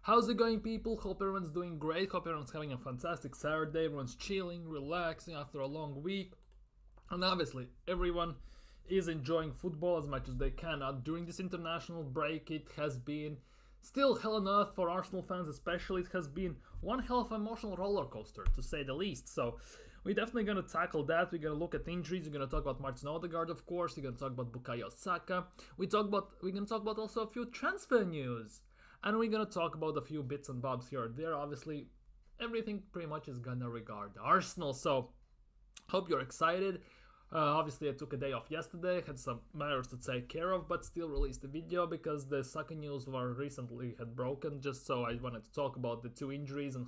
How's it going, people? Hope everyone's doing great. Hope everyone's having a fantastic Saturday. Everyone's chilling, relaxing after a long week. And obviously, everyone is enjoying football as much as they can. During this international break, it has been still hell on earth for Arsenal fans, especially. It has been one hell of an emotional roller coaster, to say the least. So, we're definitely going to tackle that. We're going to look at injuries. We're going to talk about Saka Odegaard, of course. We're going to talk about Bukayo Saka. We're going to talk about also a few transfer news. And we're going to talk about a few bits and bobs here and there. Obviously, everything pretty much is going to regard Arsenal. So, hope you're excited. Obviously, I took a day off yesterday, had some matters to take care of, but still released a video because the Saka news were recently had broken, just so I wanted to talk about the two injuries and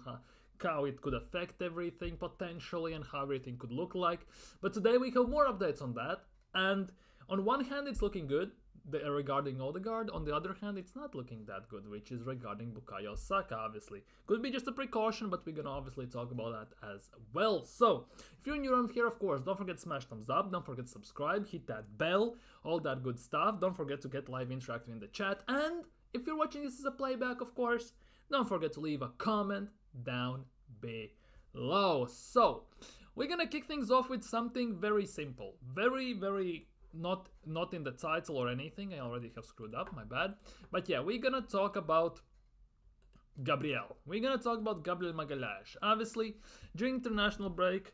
how it could affect everything potentially and how everything could look like. But today we have more updates on that, and on one hand it's looking good regarding Odegaard, on the other hand it's not looking that good, which is regarding Bukayo Saka. Obviously could be just a precaution, but we're gonna obviously talk about that as well. So if you're new around here, of course, don't forget to smash thumbs up, don't forget to subscribe, hit that bell, all that good stuff. Don't forget to get live interactive in the chat, and if you're watching this as a playback, of course, don't forget to leave a comment down below. So we're gonna kick things off with something very simple, very not in the title or anything. I already have screwed up, my bad. But yeah, we're gonna talk about Gabriel. We're gonna talk about Gabriel Magalhães. Obviously, during international break,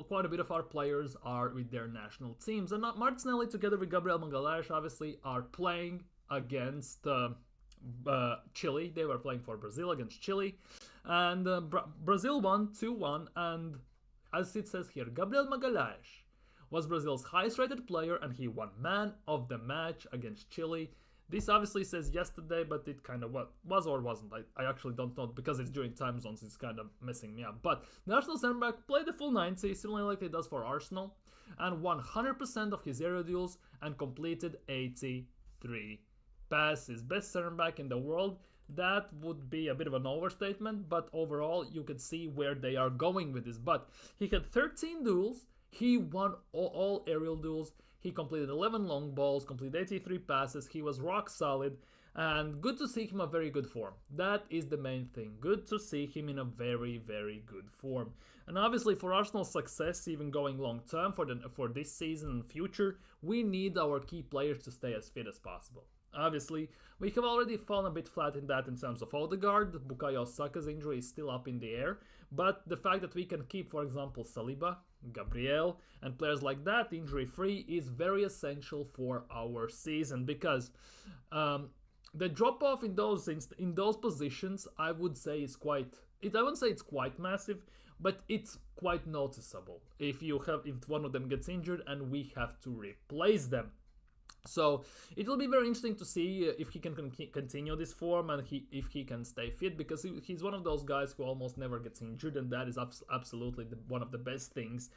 quite a bit of our players are with their national teams, and Martinelli together with Gabriel Magalhães obviously are playing against Chile. They were playing for Brazil against Chile, and Brazil won 2-1. And as it says here, Gabriel Magalhães was Brazil's highest rated player and he won man of the match against Chile. This obviously says yesterday, but it kind of was or wasn't. I actually don't know, because it's during time zones, it's kind of messing me up. But the Arsenal centre back played the full 90, similarly like it does for Arsenal, and won 100% of his aerial duels and completed 83 passes. Best centre back in the world. That would be a bit of an overstatement, but overall you could see where they are going with this. But he had 13 duels. He won all aerial duels. He completed 11 long balls, completed 83 passes. He was rock solid, and good to see him in a very good form. That is the main thing. Good to see him in a very good form. And obviously for Arsenal's success, even going long term for this season and future, we need our key players to stay as fit as possible. Obviously, we have already fallen a bit flat in that in terms of Odegaard. Bukayo Saka's injury is still up in the air, but the fact that we can keep, for example, Saliba, Gabriel, and players like that injury-free is very essential for our season, because the drop-off in those positions, I would say, is quite. I wouldn't say it's quite massive, but it's quite noticeable if one of them gets injured and we have to replace them. So it will be very interesting to see if he can continue this form and if he can stay fit, because he's one of those guys who almost never gets injured, and that is absolutely one of the best things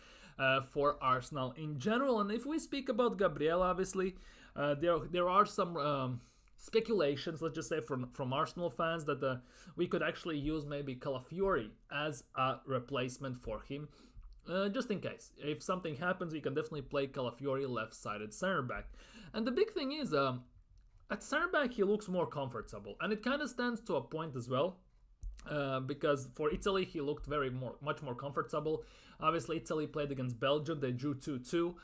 for Arsenal in general. And if we speak about Gabriel, obviously there are some speculations, let's just say from Arsenal fans, that we could actually use maybe Calafiori as a replacement for him. Just in case. If something happens, we can definitely play Calafiori left-sided centre back. And the big thing is, at centre back he looks more comfortable, and it kind of stands to a point as well, because for Italy he looked much more comfortable. Obviously Italy played against Belgium, they drew 2-2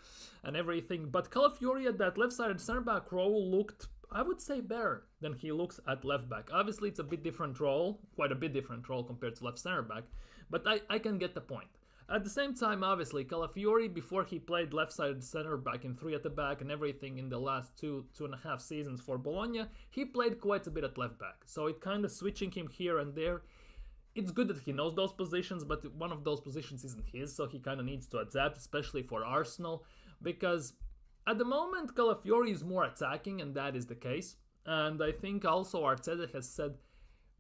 and everything, but Calafiori at that left-sided centre back role looked, I would say, better than he looks at left back. Obviously it's a bit different role, quite a bit different role compared to left centre back, but I can get the point. At the same time, obviously, Calafiori, before he played left-sided centre back and 3 at the back and everything in the last two and a half seasons for Bologna, he played quite a bit at left back. So it kind of switching him here and there. It's good that he knows those positions, but one of those positions isn't his, so he kind of needs to adapt, especially for Arsenal, because at the moment Calafiori is more attacking, and that is the case. And I think also Arteta has said,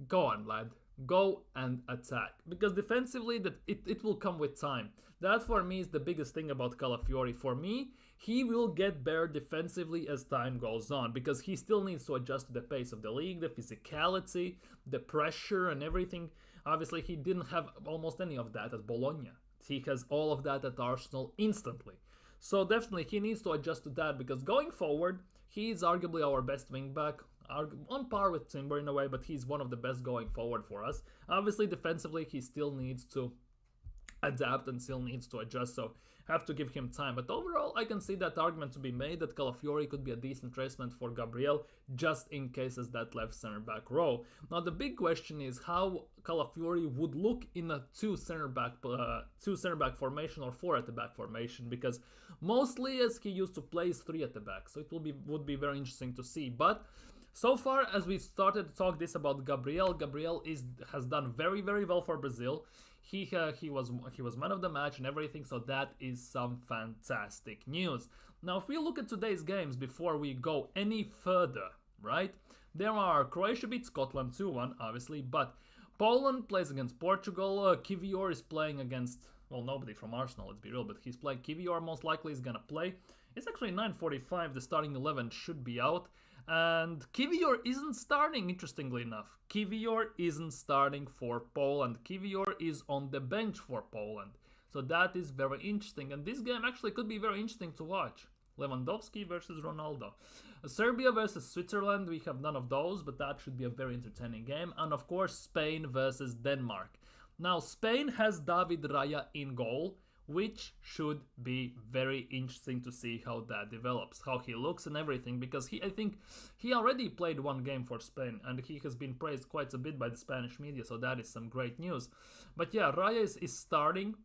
go on, lad. Go and attack, because defensively that it will come with time. That for me is the biggest thing about Calafiori. For me, he will get better defensively as time goes on, because he still needs to adjust to the pace of the league, the physicality, the pressure and everything. Obviously he didn't have almost any of that at Bologna. He has all of that at Arsenal instantly. So definitely he needs to adjust to that, because going forward he is arguably our best wing back. on par with Timber in a way, but he's one of the best going forward for us. Obviously, defensively, he still needs to adapt and still needs to adjust, so have to give him time. But overall, I can see that argument to be made that Calafiori could be a decent replacement for Gabriel, just in case as that left center back row. Now the big question is how Calafiori would look in a two center back formation or 4 at the back formation, because mostly as he used to play is 3 at the back, so it would be very interesting to see. But so far, as we started to talk this about Gabriel has done very, very well for Brazil. He was man of the match and everything, so that is some fantastic news. Now, if we look at today's games before we go any further, right? There are Croatia beat Scotland 2-1, obviously, but Poland plays against Portugal. Kivior is playing against, well, nobody from Arsenal, let's be real, but he's playing. Kivior most likely is gonna play. It's actually 9:45. The starting 11 should be out. And Kivior isn't starting, interestingly enough. Kivior isn't starting for Poland. Kivior is on the bench for Poland. So that is very interesting. And this game actually could be very interesting to watch. Lewandowski versus Ronaldo. Serbia versus Switzerland, we have none of those, but that should be a very entertaining game. And of course, Spain versus Denmark. Now, Spain has David Raya in goal, which should be very interesting to see how that develops, how he looks and everything, because I think he already played one game for Spain and he has been praised quite a bit by the Spanish media, so that is some great news. But yeah, Raya is starting.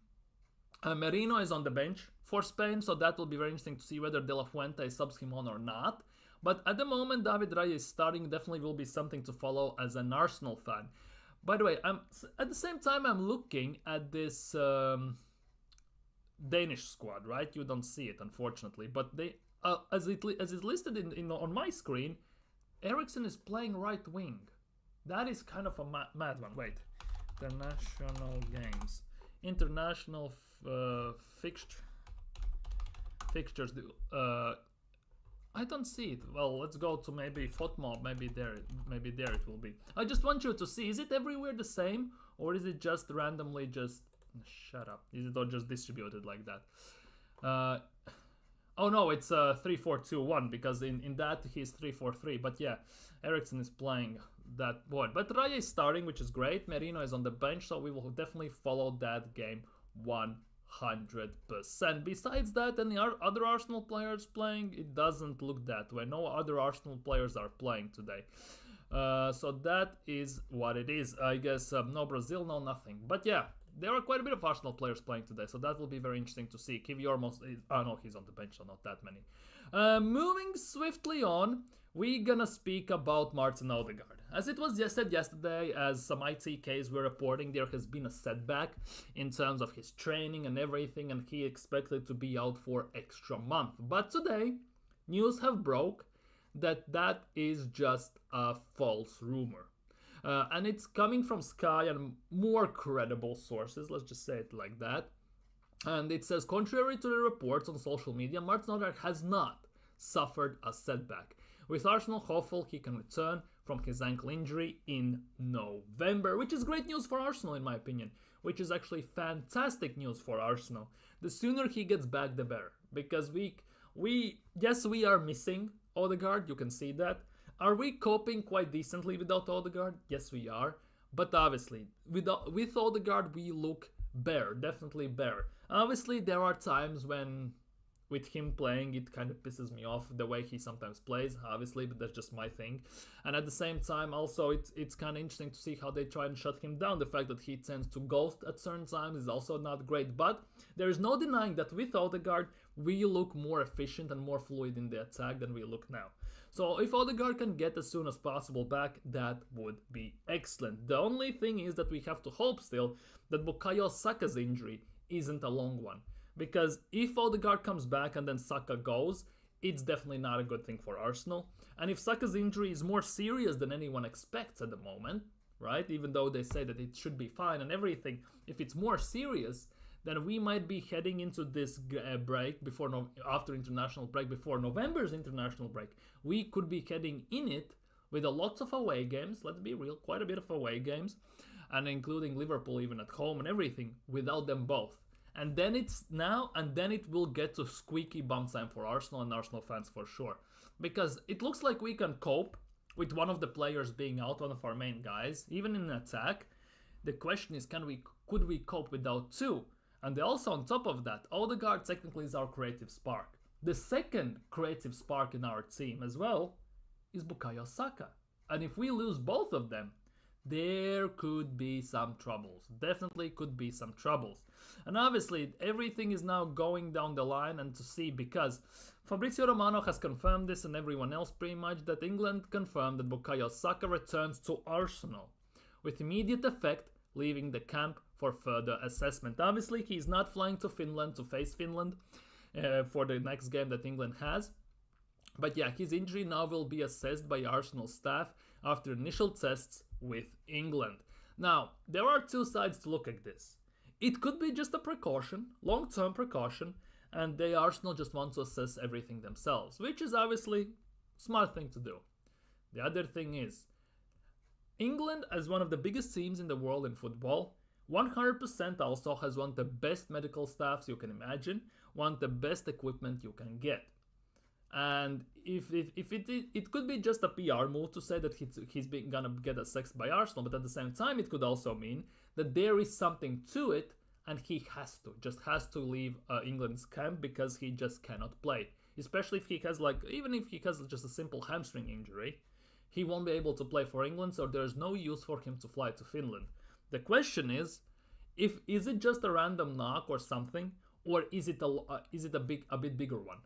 Merino is on the bench for Spain, so that will be very interesting to see whether De La Fuente subs him on or not. But at the moment, David Raya is starting, definitely will be something to follow as an Arsenal fan. By the way, at the same time I'm looking at this Danish squad, right? You don't see it, unfortunately, but they, as is listed on my screen, Eriksen is playing right wing. That is kind of a mad one. Wait, international games, international fixtures. I don't see it. Well, let's go to maybe FOTMOB. Maybe there it will be. I just want you to see. Is it everywhere the same, or is it just randomly just? Shut up. Is it all just distributed like that? Oh no, it's 3-4-2-1 because in that he's 3-4-3. But yeah, Eriksen is playing that board. But Raya is starting, which is great. Merino is on the bench, so we will definitely follow that game 100%. Besides that, any other Arsenal players playing? It doesn't look that way. No other Arsenal players are playing today. So that is what it is. I guess no Brazil, no nothing. But yeah, there are quite a bit of Arsenal players playing today, so that will be very interesting to see. Kivior no, he's on the bench, so not that many. Moving swiftly on, we're gonna speak about Martin Odegaard. As it was said yesterday, as some ITKs were reporting, there has been a setback in terms of his training and everything, and he expected to be out for extra month. But today, news have broke that is just a false rumor. And it's coming from Sky and more credible sources, let's just say it like that. And it says, contrary to the reports on social media, Martin Odegaard has not suffered a setback, with Arsenal hopeful he can return from his ankle injury in November, which is great news for Arsenal in my opinion, which is actually fantastic news for Arsenal. The sooner he gets back, the better, because yes, we are missing Odegaard, you can see that. Are we coping quite decently without Odegaard? Yes, we are. But obviously, with Odegaard, we look bare, definitely bare. Obviously, there are times when, with him playing, it kind of pisses me off the way he sometimes plays, obviously, but that's just my thing. And at the same time, also, it's kind of interesting to see how they try and shut him down. The fact that he tends to ghost at certain times is also not great. But there is no denying that with Odegaard, we look more efficient and more fluid in the attack than we look now. So if Odegaard can get as soon as possible back, that would be excellent. The only thing is that we have to hope still that Bukayo Saka's injury isn't a long one. Because if Odegaard comes back and then Saka goes, it's definitely not a good thing for Arsenal. And if Saka's injury is more serious than anyone expects at the moment, right? Even though they say that it should be fine and everything, if it's more serious, then we might be heading into this break after international break, before November's international break. We could be heading in it with lots of away games, let's be real, quite a bit of away games, and including Liverpool even at home and everything, without them both. And then it will get to squeaky bum time for Arsenal and Arsenal fans for sure. Because it looks like we can cope with one of the players being out, one of our main guys, even in attack, the question is, could we cope without two? And also on top of that, Odegaard technically is our creative spark. The second creative spark in our team as well is Bukayo Saka. And if we lose both of them, there could be some troubles. Definitely could be some troubles. And obviously, everything is now going down the line and to see, because Fabrizio Romano has confirmed this and everyone else pretty much, that England confirmed that Bukayo Saka returns to Arsenal with immediate effect, leaving the camp for further assessment. Obviously, he's not flying to Finland to face Finland for the next game that England has. But yeah, his injury now will be assessed by Arsenal staff after initial tests with England. Now, there are two sides to look at this. It could be just a precaution, long-term precaution, and the Arsenal just want to assess everything themselves, which is obviously a smart thing to do. The other thing is, England, as one of the biggest teams in the world in football, 100% also has one of the best medical staffs you can imagine, one of the best equipment you can get. And if it could be just a PR move to say that he's gonna get assessed by Arsenal, but at the same time it could also mean that there is something to it, and he has to leave England's camp because he just cannot play. Especially if he has even if he has just a simple hamstring injury, he won't be able to play for England, so there's no use for him to fly to Finland. The question is it just a random knock or something, or is it a bit bigger one?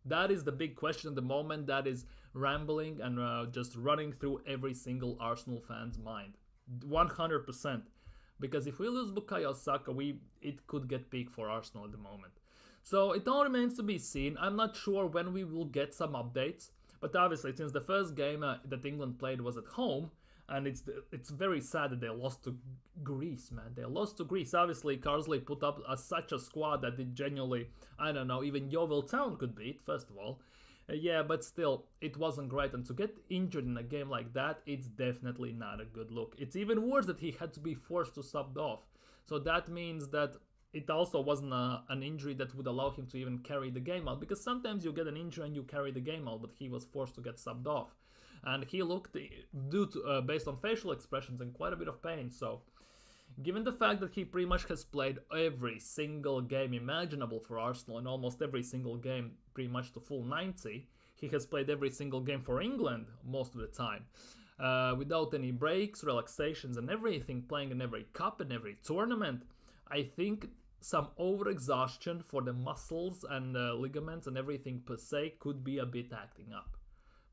That is the big question at the moment that is rambling and just running through every single Arsenal fan's mind. 100%. Because if we lose Bukayo Saka, it could get big for Arsenal at the moment. So it all remains to be seen. I'm not sure when we will get some updates. But obviously, since the first game that England played was at home, and it's very sad that they lost to Greece, man. They lost to Greece. Obviously, Carsley put up such a squad that it genuinely, I don't know, even Yeovil Town could beat, first of all. Yeah, but still, it wasn't great. And to get injured in a game like that, it's definitely not a good look. It's even worse that he had to be forced to sub off. So that means that it also wasn't an injury that would allow him to even carry the game out. Because sometimes you get an injury and you carry the game out, but he was forced to get subbed off. And he looked, based on facial expressions, in quite a bit of pain. So, given the fact that he pretty much has played every single game imaginable for Arsenal, and almost every single game pretty much to full 90, he has played every single game for England most of the time. Without any breaks, relaxations and everything, playing in every cup and every tournament. I think some overexhaustion for the muscles and ligaments and everything per se could be a bit acting up.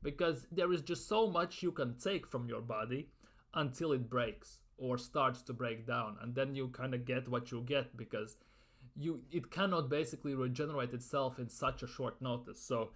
Because there is just so much you can take from your body until it breaks or starts to break down, and then you kind of get what you get, because it cannot basically regenerate itself in such a short notice. So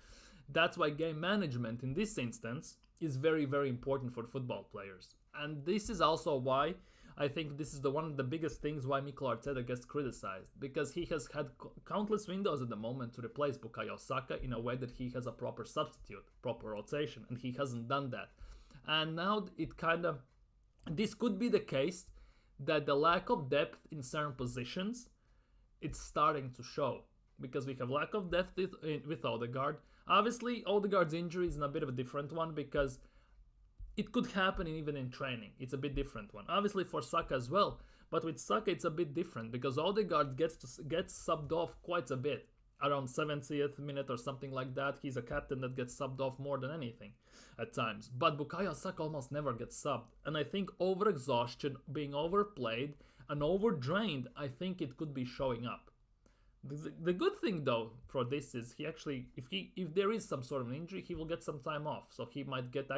that's why game management in this instance is very, very important for football players. And this is also why I think this is one of the biggest things why Mikel Arteta gets criticized, because he has had countless windows at the moment to replace Bukayo Saka in a way that he has a proper substitute, proper rotation, and he hasn't done that. And now this could be the case that the lack of depth in certain positions, it's starting to show, because we have lack of depth with Odegaard. Obviously, Odegaard's injury is a bit of a different one, because it could happen even in training. It's a bit different one. Obviously for Saka as well, but with Saka it's a bit different, because Odegaard gets subbed off quite a bit. Around 70th minute or something like that, he's a captain that gets subbed off more than anything at times. But Bukayo Saka almost never gets subbed. And I think overexhaustion, being overplayed and overdrained, I think it could be showing up. The good thing though for this is if there is some sort of an injury, he will get some time off, so he might get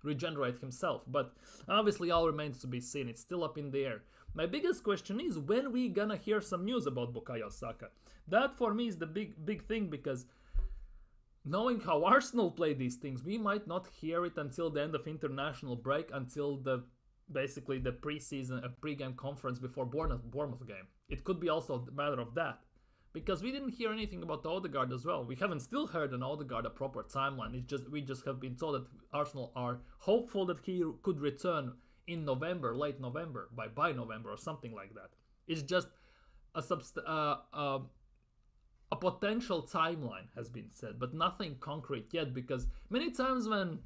regenerate himself. But obviously all remains to be seen. It's still up in the air. My biggest question is when we gonna hear some news about Bukayo Saka. That for me is the big thing, because knowing how Arsenal play these things, we might not hear it until the end of international break, until the pre-game conference before Bournemouth game. It could be also a matter of that, because we didn't hear anything about Odegaard as well. We haven't still heard on Odegaard a proper timeline. We just have been told that Arsenal are hopeful that he could return in November, late November, by November or something like that. It's just a potential timeline has been said, but nothing concrete yet, because many times when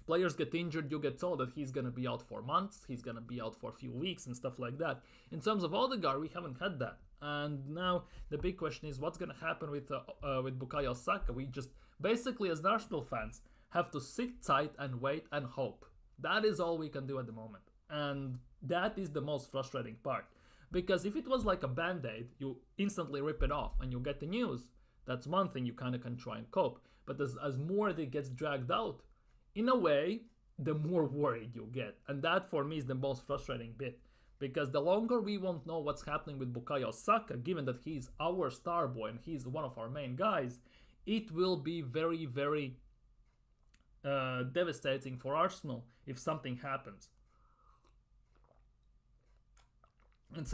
Players get injured, you get told that he's going to be out for months, he's going to be out for a few weeks and stuff like that. In terms of Odegaard, we haven't had that. And now the big question is what's going to happen with Bukayo Saka. We just, basically as Arsenal fans, have to sit tight and wait and hope. That is all we can do at the moment. And that is the most frustrating part. Because if it was like a band-aid, you instantly rip it off and you get the news. That's one thing you kind of can try and cope. But as more that gets dragged out, in a way, the more worried you get. And that for me is the most frustrating bit. Because the longer we won't know what's happening with Bukayo Saka, given that he's our star boy and he's one of our main guys, it will be very, very devastating for Arsenal if something happens. And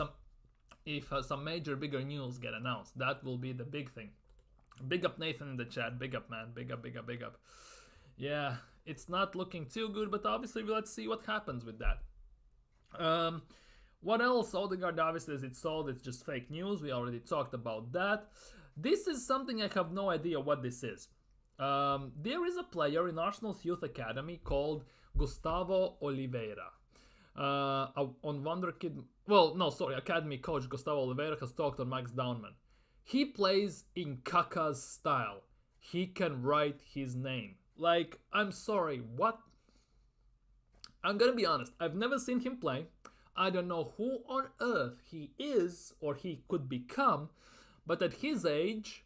if some major, bigger news get announced, that will be the big thing. Big up Nathan in the chat. Big up, man. Big up, big up, big up. Yeah, it's not looking too good, but obviously let's see what happens with that. What else? Odegaard, obviously, as it's sold, it's just fake news. We already talked about that. This is something I have no idea what this is. There is a player in Arsenal's youth academy called Gustavo Oliveira. On Wonderkid, academy coach Gustavo Oliveira has talked on Max Downman. He plays in Kaka's style. He can write his name. Like, I'm sorry, what? I'm gonna be honest, I've never seen him play. I don't know who on earth he is or he could become, but at his age,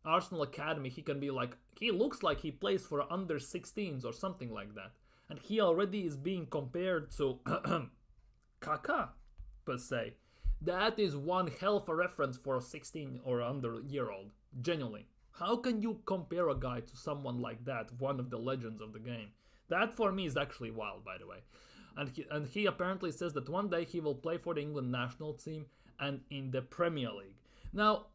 Arsenal Academy, he can be like, he looks like he plays for under 16s or something like that. And he already is being compared to Kaka, per se. That is one hell of a reference for a 16 or under year old. Genuinely. How can you compare a guy to someone like that, one of the legends of the game? That for me is actually wild, by the way. And he apparently says that one day he will play for the England national team and in the Premier League. Now,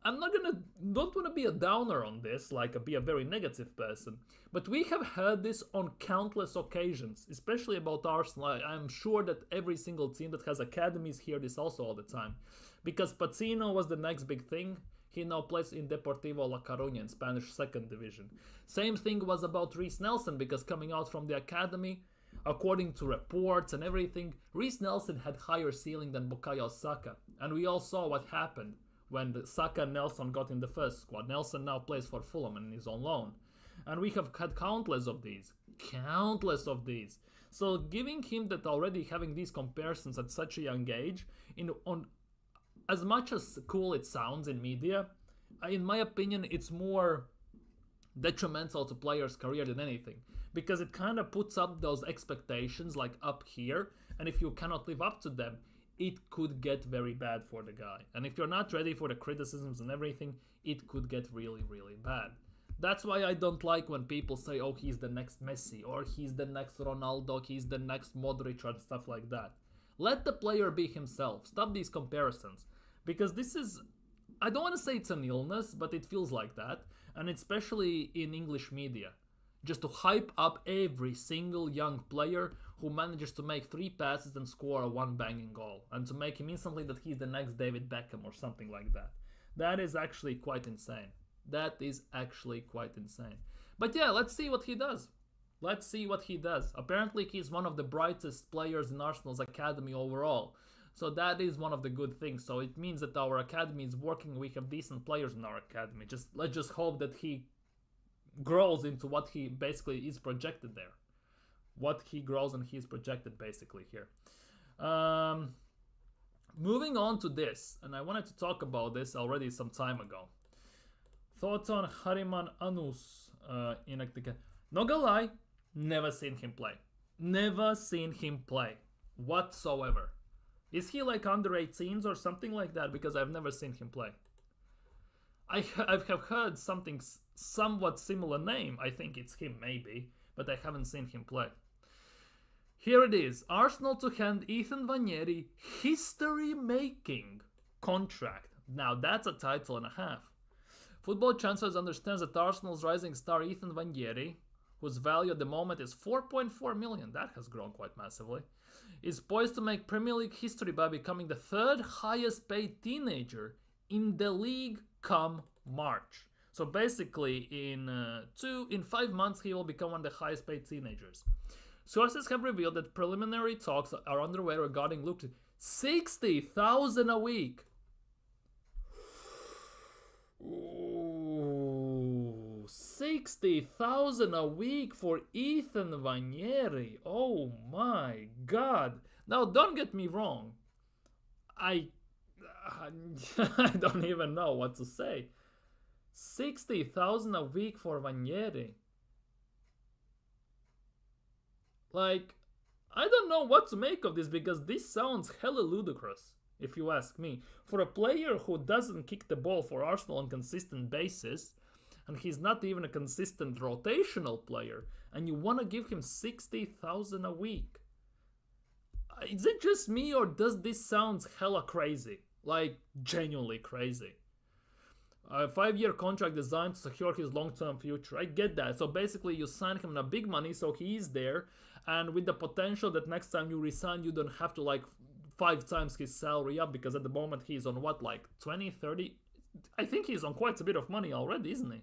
don't want to be a downer on this, like be a very negative person, but we have heard this on countless occasions, especially about Arsenal. I'm sure that every single team that has academies hear this also all the time. Because Patino was the next big thing. He now plays in Deportivo La Coruña in Spanish 2nd Division. Same thing was about Reiss Nelson, because coming out from the academy, according to reports and everything, Reiss Nelson had higher ceiling than Bukayo Saka. And we all saw what happened when Saka and Nelson got in the first squad. Nelson now plays for Fulham and is on loan. And we have had countless of these. So giving him that already having these comparisons at such a young age, on as much as cool it sounds in media, in my opinion, it's more detrimental to players' career than anything. Because it kind of puts up those expectations like up here, and if you cannot live up to them, it could get very bad for the guy. And if you're not ready for the criticisms and everything, it could get really, really bad. That's why I don't like when people say, oh, he's the next Messi, or he's the next Ronaldo, he's the next Modric, and stuff like that. Let the player be himself. Stop these comparisons. Because this is, I don't want to say it's an illness, but it feels like that. And especially in English media. Just to hype up every single young player who manages to make 3 passes and score a 1 banging goal. And to make him instantly that he's the next David Beckham or something like that. That is actually quite insane. But yeah, let's see what he does. Apparently he's one of the brightest players in Arsenal's academy overall. So that is one of the good things. So it means that our academy is working. We have decent players in our academy. Let's just hope that he grows into what he basically is projected there. What he grows and he's projected basically here. Moving on to this, and I wanted to talk about this already some time ago. Thoughts on Hariman Anus in Actica. Not gonna lie, never seen him play. Whatsoever. Is he like under 18s or something like that? Because I've never seen him play. I have heard something somewhat similar name. I think it's him maybe, but I haven't seen him play. Here it is. Arsenal to hand Ethan Nwaneri history-making contract. Now that's a title and a half. Football Transfers understands that Arsenal's rising star Ethan Nwaneri, whose value at the moment is 4.4 million, that has grown quite massively, is poised to make Premier League history by becoming the 3rd highest paid teenager in the league come March. So basically, in 5 months, he will become one of the highest paid teenagers. Sources have revealed that preliminary talks are underway regarding Luke. 60,000 a week. Ooh, 60,000 a week for Ethan Nwaneri. Oh my god. Now, don't get me wrong. I don't even know what to say. 60,000 a week for Nwaneri. Like, I don't know what to make of this, because this sounds hella ludicrous, if you ask me. For a player who doesn't kick the ball for Arsenal on a consistent basis, and he's not even a consistent rotational player, and you want to give him 60,000 a week. Is it just me, or does this sound hella crazy? Like, genuinely crazy. A 5-year contract designed to secure his long-term future. I get that. So basically you sign him a big money, so he is there, and with the potential that next time you resign, you don't have to like 5 times his salary up, because at the moment he's on what, like 20, 30? I think he's on quite a bit of money already, isn't he?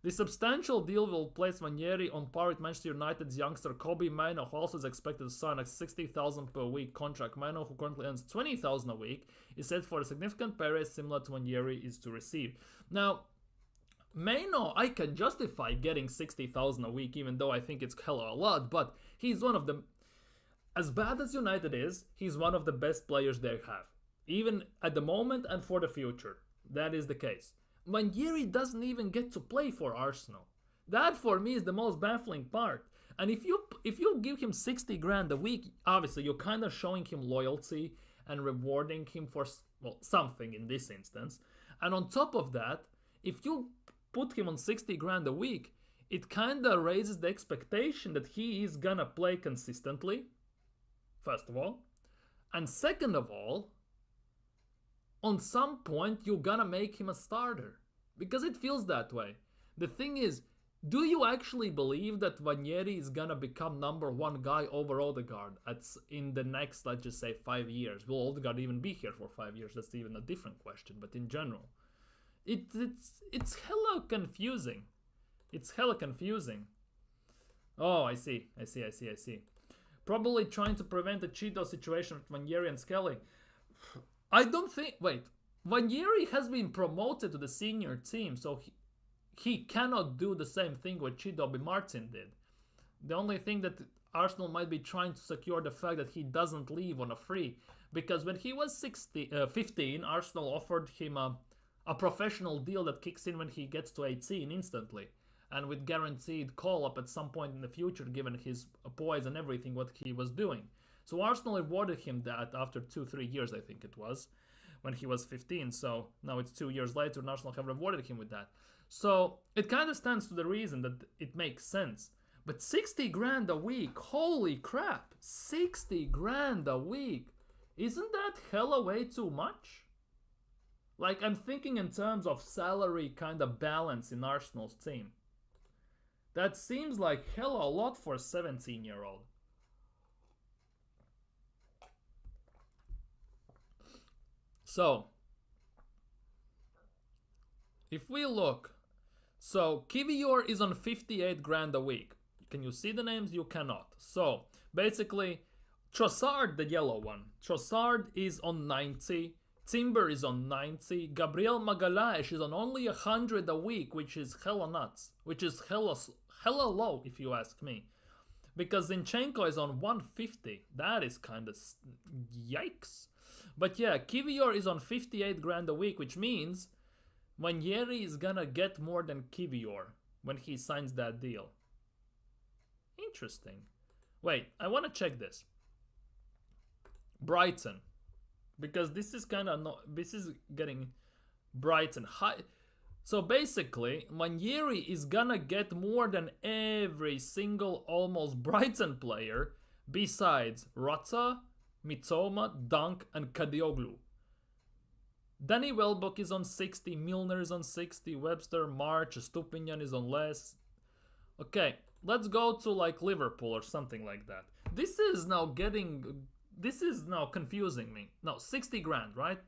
The substantial deal will place Nwaneri on par with Manchester United's youngster Kobbie Mainoo, who also is expected to sign a 60,000 per week contract. Mainoo, who currently earns 20,000 a week, is set for a significant pay raise similar to Nwaneri is to receive. Now, Mainoo, I can justify getting 60,000 a week, even though I think it's hella a lot, but he's one of the... As bad as United is, he's one of the best players they have. Even at the moment and for the future. That is the case. Nwaneri doesn't even get to play for Arsenal. That for me is the most baffling part. And if you give him 60 grand a week, obviously you're kind of showing him loyalty and rewarding him for, well, something in this instance. And on top of that, if you put him on 60 grand a week, it kind of raises the expectation that he is gonna play consistently, first of all. And second of all, on some point you're gonna make him a starter, because it feels that way. The thing is, do you actually believe that Nwaneri is gonna become number 1 guy over Odegaard in the next, let's just say, 5 years? Will Odegaard even be here for 5 years? That's even a different question, but in general, it's hella confusing. It's hella confusing. Oh, I see. Probably trying to prevent a Cheeto situation with Nwaneri and Skelly. I don't think... Wait. Nwaneri has been promoted to the senior team, so he cannot do the same thing what Chidobe Martin did. The only thing that Arsenal might be trying to secure the fact that he doesn't leave on a free. Because when he was 15, Arsenal offered him a professional deal that kicks in when he gets to 18 instantly. And with guaranteed call-up at some point in the future, given his poise and everything what he was doing. So Arsenal rewarded him that after 2-3 years, I think it was, when he was 15. So now it's 2 years later and Arsenal have rewarded him with that. So it kind of stands to the reason that it makes sense. But 60 grand a week, holy crap, 60 grand a week. Isn't that hella way too much? Like, I'm thinking in terms of salary kind of balance in Arsenal's team. That seems like hella a lot for a 17-year-old. So, if we look, so Kiwior is on 58 grand a week. Can you see the names? You cannot. So, basically, Trossard, the yellow one, Trossard is on 90, Timber is on 90, Gabriel Magalhães is on only 100 a week, which is hella nuts, which is hella low if you ask me. Because Zinchenko is on 150, that is kind of yikes. But yeah, Kiwior is on 58 grand a week, which means Nwaneri is gonna get more than Kiwior when he signs that deal. Interesting. Wait, I want to check this. Brighton. Because this is kind of this is getting Brighton high. So basically, Nwaneri is gonna get more than every single almost Brighton player besides Rota, Mitoma, Dunk, and Kadioglu. Danny Welbeck is on 60, Milner is on 60, Webster, March, Stupinian is on less. Okay, let's go to like Liverpool or something like that. This is now confusing me. No, 60 grand, right?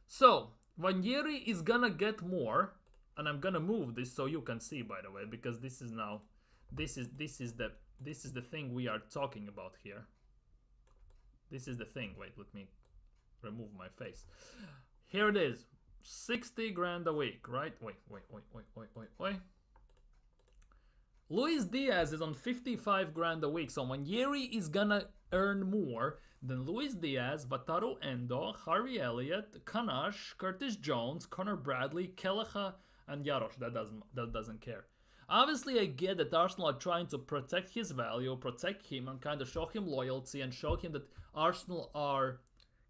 So, Nwaneri is gonna get more and I'm gonna move this so you can see, by the way, because this is now, this is the thing we are talking about here. This is the thing. Wait, let me remove my face. Here it is. 60 grand a week, right? Wait. Luis Diaz is on 55 grand a week, so Nwaneri is gonna earn more than Luis Diaz, Wataru Endo, Harvey Elliott, Kanash, Curtis Jones, Connor Bradley, Kelleher, and Jarosz. That doesn't care. Obviously, I get that Arsenal are trying to protect his value, protect him, and kind of show him loyalty and show him that Arsenal are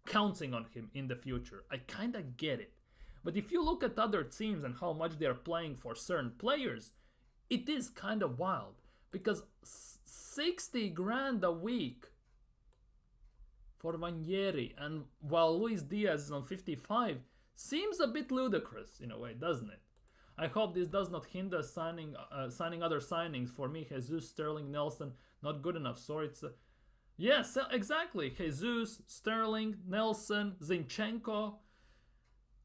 counting on him in the future. I kind of get it. But if you look at other teams and how much they are playing for certain players, it is kind of wild. Because 60 grand a week for Nwaneri, and while Luis Diaz is on 55, seems a bit ludicrous in a way, doesn't it? I hope this does not hinder signing other signings. For me, Jesus, Sterling, Nelson, not good enough. Sorry, it's... yes, exactly. Jesus, Sterling, Nelson, Zinchenko.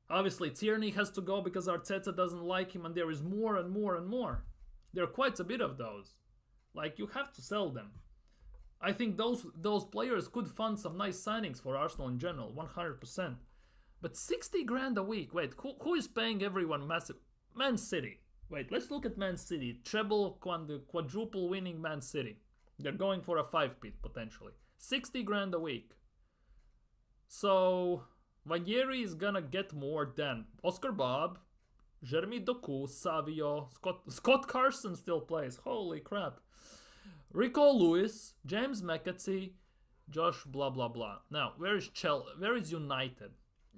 Obviously, Tierney has to go because Arteta doesn't like him, and there is more and more and more. There are quite a bit of those. Like, you have to sell them. I think those players could fund some nice signings for Arsenal in general, 100%. But 60 grand a week. Wait, who is paying everyone massive? Man City. Wait, let's look at Man City. Treble, quadruple winning Man City. They're going for a 5-peat potentially. 60 grand a week. So Nwaneri is gonna get more than Oscar Bob, Jeremy Doku, Savio, Scott Carson still plays. Holy crap. Rico Lewis, James McAtee, Josh blah blah blah. Now, where is United?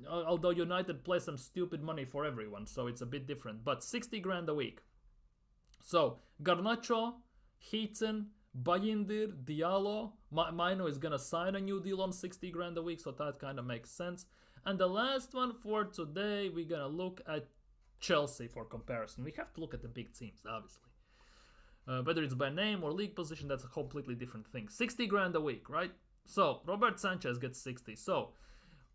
Although United play some stupid money for everyone, so it's a bit different. But 60 grand a week. So, Garnacho, Heaton, Bayindir, Diallo. Mino is gonna sign a new deal on 60 grand a week, so that kind of makes sense. And the last one for today, we're gonna look at Chelsea for comparison. We have to look at the big teams, obviously. Whether it's by name or league position, that's a completely different thing. 60 grand a week, right? So, Robert Sanchez gets 60. So,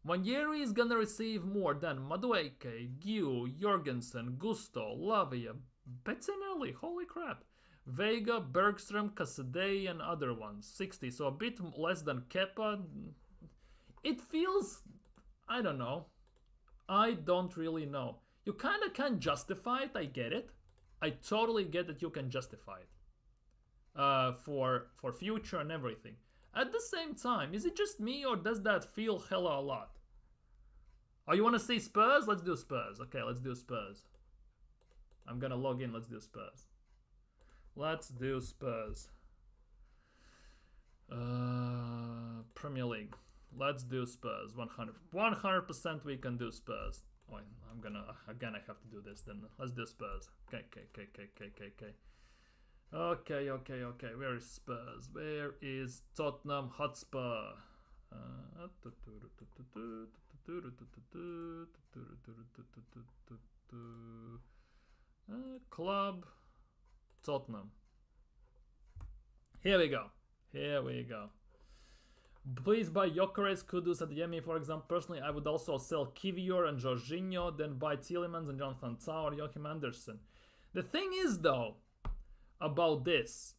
Nwaneri is gonna receive more than Madueke, Giu, Jorgensen, Gusto, Lavia, Bettinelli, holy crap, Vega, Bergstrom, Casadei, and other ones. 60, so a bit less than Kepa. It feels... I don't know. I don't really know. You kind of can justify it, I get it. I totally get that you can justify it. For future and everything. At the same time, is it just me or does that feel hella a lot? Oh, you want to see Spurs? Let's do Spurs. Okay, let's do Spurs. I'm gonna log in. Let's do Spurs. Let's do Spurs. Premier League. Let's do Spurs. 100% we can do Spurs. Oh, I'm gonna... Again, I have to do this then. Let's do Spurs. Okay. Okay. Where is Spurs? Where is Tottenham Hotspur? Club Tottenham. Here we go. Please buy Gyökeres, Kudus, and Yemi, for example. Personally, I would also sell Kivior and Jorginho, then buy Tielemans and Jonathan Tah or Joachim Andersen. The thing is, though, about this,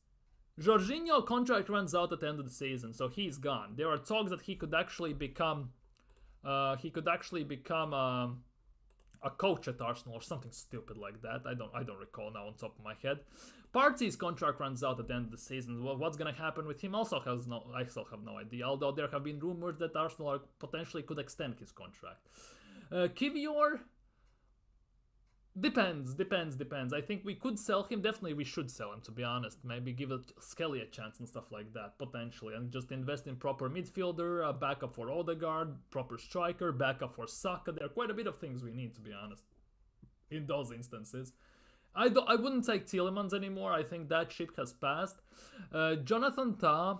Jorginho contract runs out at the end of the season, so he's gone. There are talks that he could actually become a coach at Arsenal or something stupid like that. I don't recall now on top of my head. Partey's contract runs out at the end of the season. Well, what's gonna happen with him? I still have no idea. Although there have been rumors that Arsenal potentially could extend his contract. Kivior. Depends. I think we could sell him. Definitely we should sell him, to be honest. Maybe give Skelly a chance and stuff like that, potentially. And just invest in proper midfielder, a backup for Odegaard, proper striker, backup for Saka. There are quite a bit of things we need, to be honest, in those instances. I wouldn't take Tielemans anymore. I think that ship has passed. Jonathan Tah.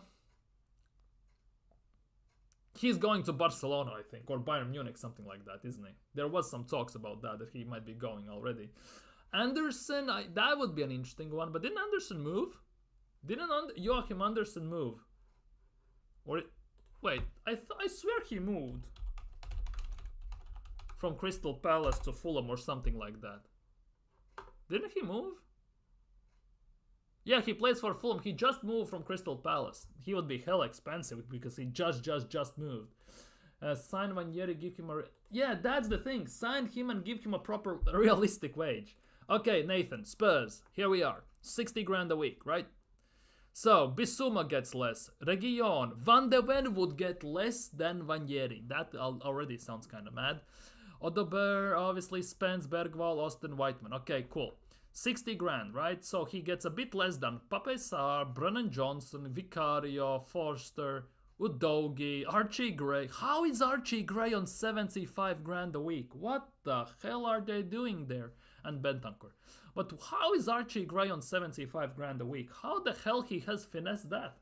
He's going to Barcelona, I think, or Bayern Munich, something like that, isn't he? There was some talks about that he might be going already. Anderson, that would be an interesting one, but didn't Anderson move? Didn't Joachim Andersen move? Wait, I swear he moved from Crystal Palace to Fulham or something like that. Didn't he move? Yeah, he plays for Fulham. He just moved from Crystal Palace. He would be hell expensive because he just moved. Sign Nwaneri, give him a... Yeah, that's the thing. Sign him and give him a proper, realistic wage. Okay, Nathan, Spurs. Here we are. 60 grand a week, right? So, Bissouma gets less. Reguilon. Van de Ven would get less than Nwaneri. That already sounds kind of mad. Odegaard, obviously, Spence, Bergwall, Austin, Whiteman. Okay, cool. 60 grand, right? So he gets a bit less than Pape Sarr, Brennan Johnson, Vicario, Forster, Udogie, Archie Gray. How is Archie Gray on 75 grand a week? What the hell are they doing there? And Bentancur. But how is Archie Gray on 75 grand a week? How the hell he has finessed that?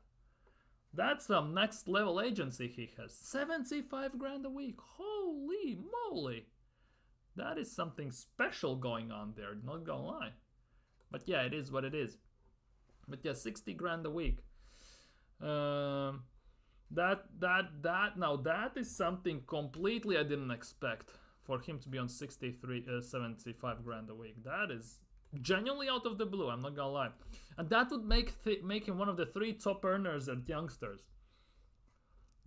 That's some next level agency he has. 75 grand a week. Holy moly. That is something special going on there, not gonna lie. But yeah, it is what it is. But yeah, 60 grand a week. Now that is something completely I didn't expect for him to be on 75 grand a week. That is genuinely out of the blue, I'm not gonna lie. And that would make him one of the 3 top earners at youngsters.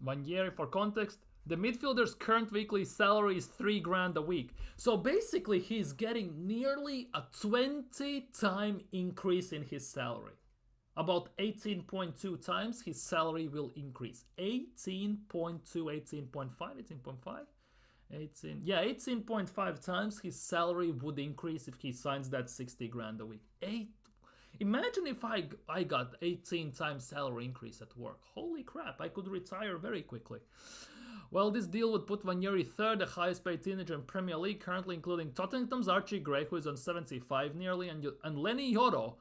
1 year for context, the midfielder's current weekly salary is 3 grand a week. So basically he's getting nearly a 20-time increase in his salary. About 18.2 times his salary will increase. 18.2, 18.5, 18.5? 18.5 times his salary would increase if he signs that 60 grand a week. Imagine if I got 18 times salary increase at work. Holy crap, I could retire very quickly. Well, this deal would put Nwaneri third, the highest paid teenager in Premier League, currently including Tottenham's Archie Gray, who is on 75 nearly, and Lenny Yoro.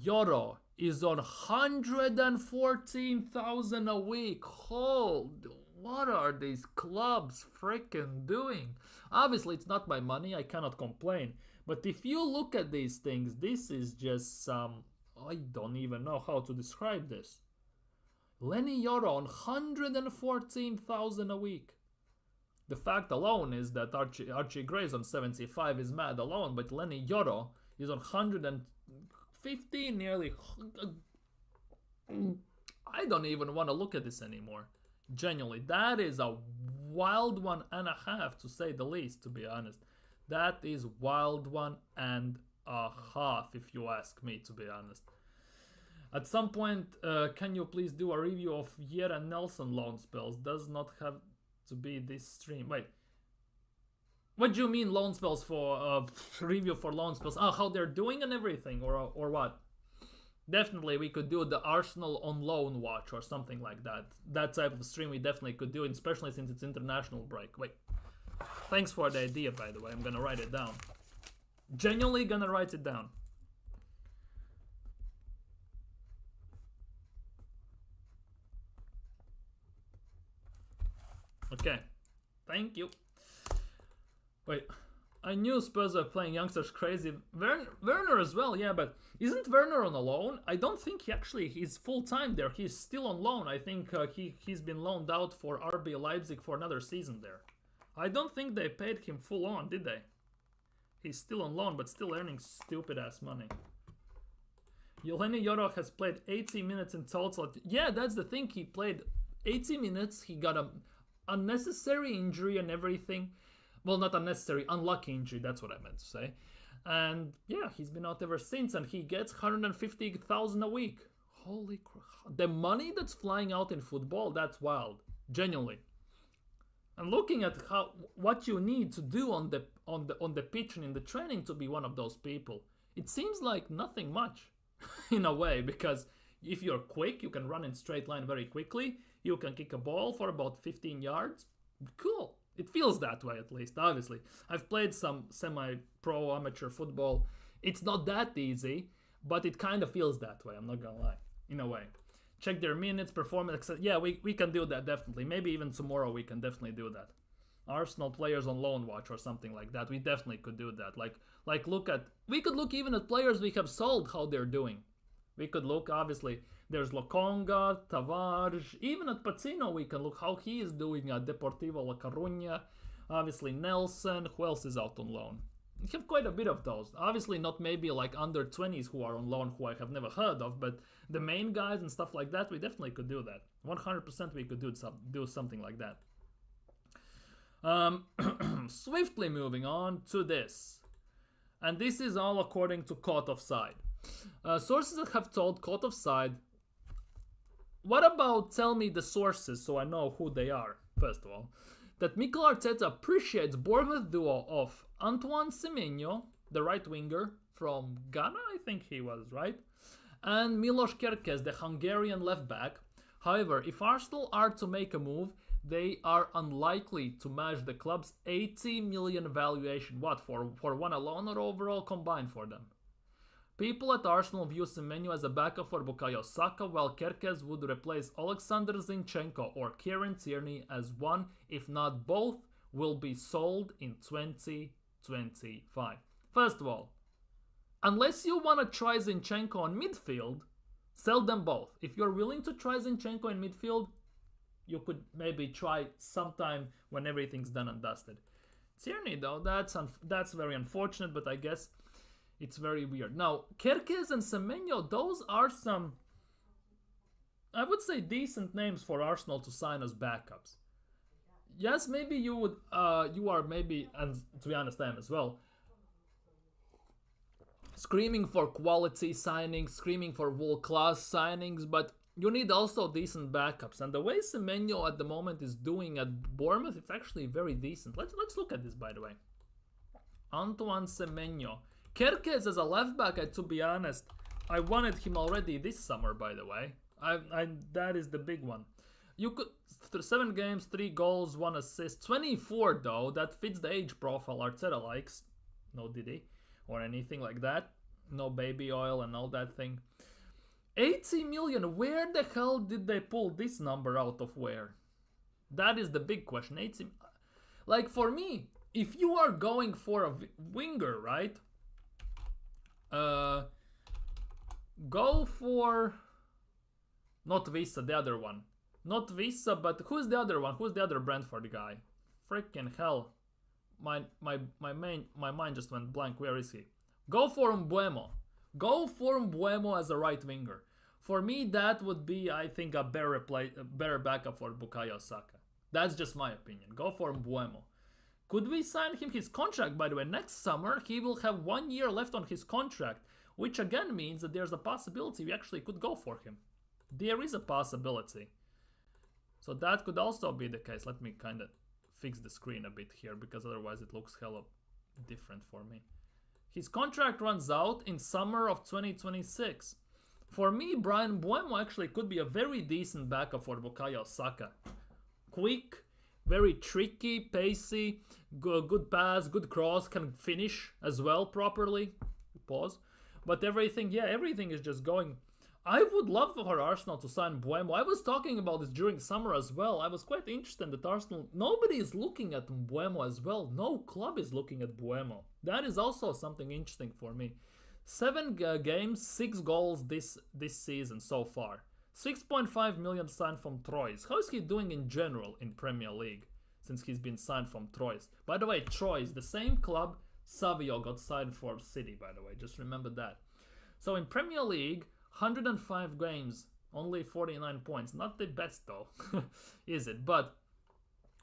Yoro is on 114,000 a week. Hold, what are these clubs freaking doing? Obviously, it's not my money, I cannot complain. But if you look at these things, this is just some... I don't even know how to describe this. Lenny Yoro on 114,000 a week. The fact alone is that Archie Gray on 75 is mad alone, but Lenny Yoro is on 115 nearly. I don't even want to look at this anymore. Genuinely, that is a wild 1.5 to say the least, to be honest. That is wild 1.5 if you ask me, to be honest. At some point, can you please do a review of Yer and Nelson loan spells? Does not have to be this stream. Wait. What do you mean loan spells for review for loan spells? Oh, how they're doing and everything, or what? Definitely we could do the Arsenal on loan watch or something like that. That type of stream we definitely could do, especially since it's international break. Wait. Thanks for the idea, by the way. I'm gonna write it down. Genuinely gonna write it down. Okay, thank you. Wait, I knew Spurs were playing youngsters crazy. Werner as well, yeah, but isn't Werner on a loan? I don't think he's full-time there. He's still on loan. I think he's been loaned out for RB Leipzig for another season there. I don't think they paid him full on, did they? He's still on loan, but still earning stupid-ass money. Yeleni Yoro has played 80 minutes in total. Yeah, that's the thing. He played 80 minutes. He got a unnecessary injury and everything. Well, not unnecessary, unlucky injury, that's what I meant to say. And yeah, he's been out ever since, and he gets 150,000 a week. Holy crap. The money that's flying out in football, that's wild. Genuinely. And looking at what you need to do on the pitch and in the training to be one of those people, it seems like nothing much in a way, because if you're quick, you can run in straight line very quickly. You can kick a ball for about 15 yards. Cool. It feels that way, at least, obviously. I've played some semi-pro amateur football. It's not that easy, but it kind of feels that way, I'm not gonna lie, in a way. Check their minutes, performance, etc. Yeah, we can do that, definitely. Maybe even tomorrow we can definitely do that. Arsenal players on loan watch or something like that. We definitely could do that. Like we could look even at players we have sold, how they're doing. We could look, obviously, there's Lokonga, Tavares, even at Patino we can look how he is doing at Deportivo La Coruña. Obviously Nelson, who else is out on loan? You have quite a bit of those. Obviously not maybe like under 20s who are on loan who I have never heard of, but the main guys and stuff like that, we definitely could do that. 100% we could do something like that. Swiftly moving on to this. And this is all according to Caught Offside. Sources that have told Caught Offside. What about tell me the sources so I know who they are, first of all. That Mikel Arteta appreciates Bournemouth duo of Antoine Semenyo, the right winger from Ghana, I think he was, right? And Milos Kerkez, the Hungarian left back. However, if Arsenal are to make a move, they are unlikely to match the club's 80 million valuation. What, for one alone or overall combined for them? People at Arsenal view Semenyo as a backup for Bukayo Saka, while Kerkez would replace Alexander Zinchenko or Kieran Tierney, as one, if not both, will be sold in 2025. First of all, unless you want to try Zinchenko on midfield, sell them both. If you're willing to try Zinchenko in midfield, you could maybe try sometime when everything's done and dusted. Tierney, though, that's very unfortunate, but I guess it's very weird. Now, Kerkez and Semenyo, those are some, I would say, decent names for Arsenal to sign as backups. Yes, maybe you would, you are maybe, and to be honest, I am as well, screaming for quality signings, screaming for world-class signings, but you need also decent backups. And the way Semenyo at the moment is doing at Bournemouth, it's actually very decent. Let's look at this, by the way. Antoine Semenyo. Kerkez as a left back, to be honest, I wanted him already this summer, by the way. That is the big one. You could 7 games, 3 goals, 1 assist. 24 though, that fits the age profile Arteta likes. No Diddy or anything like that. No baby oil and all that thing. 80 million, where the hell did they pull this number out of where? That is the big question. 80, like for me, if you are going for a winger, right? Go for not Visa, the other one. Not Visa, but who's the other one? Who's the other Brentford guy? Freaking hell. My mind just went blank. Where is he? Go for Mbuemo. Go for Mbuemo as a right winger. For me, that would be, I think, a better backup for Bukayo Saka. That's just my opinion. Go for Mbuemo. Could we sign him? His contract, by the way, next summer, he will have 1 year left on his contract, which again means that there's a possibility we actually could go for him. There is a possibility. So that could also be the case. Let me kind of fix the screen a bit here, because otherwise it looks hella different for me. His contract runs out in summer of 2026. For me, Brian Mbuemo actually could be a very decent backup for Bukayo Saka. Quick, very tricky, pacey, good pass, good cross, can finish as well properly. Pause. But everything is just going. I would love for Arsenal to sign Mbuemo. I was talking about this during summer as well. I was quite interested that Arsenal, nobody is looking at Mbuemo as well. No club is looking at Mbuemo. That is also something interesting for me. 7 games, 6 goals this season so far. 6.5 million signed from Troyes. How is he doing in general in Premier League since he's been signed from Troyes? By the way, Troyes, the same club Savio got signed for City, by the way. Just remember that. So in Premier League, 105 games, only 49 points. Not the best though, is it? But,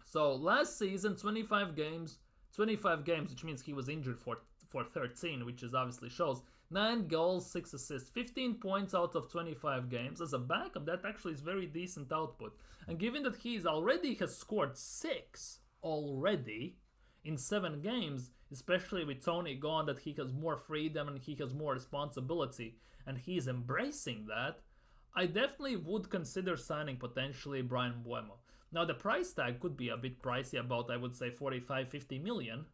so last season, 25 games, which means he was injured for 13, which is obviously shows. 9 goals, 6 assists, 15 points out of 25 games. As a backup, that actually is very decent output. And given that he already has scored 6 already in 7 games, especially with Tony gone, that he has more freedom and he has more responsibility, and he's embracing that, I definitely would consider signing potentially Brian Mbuemo. Now the price tag could be a bit pricey, about I would say 45-50 million.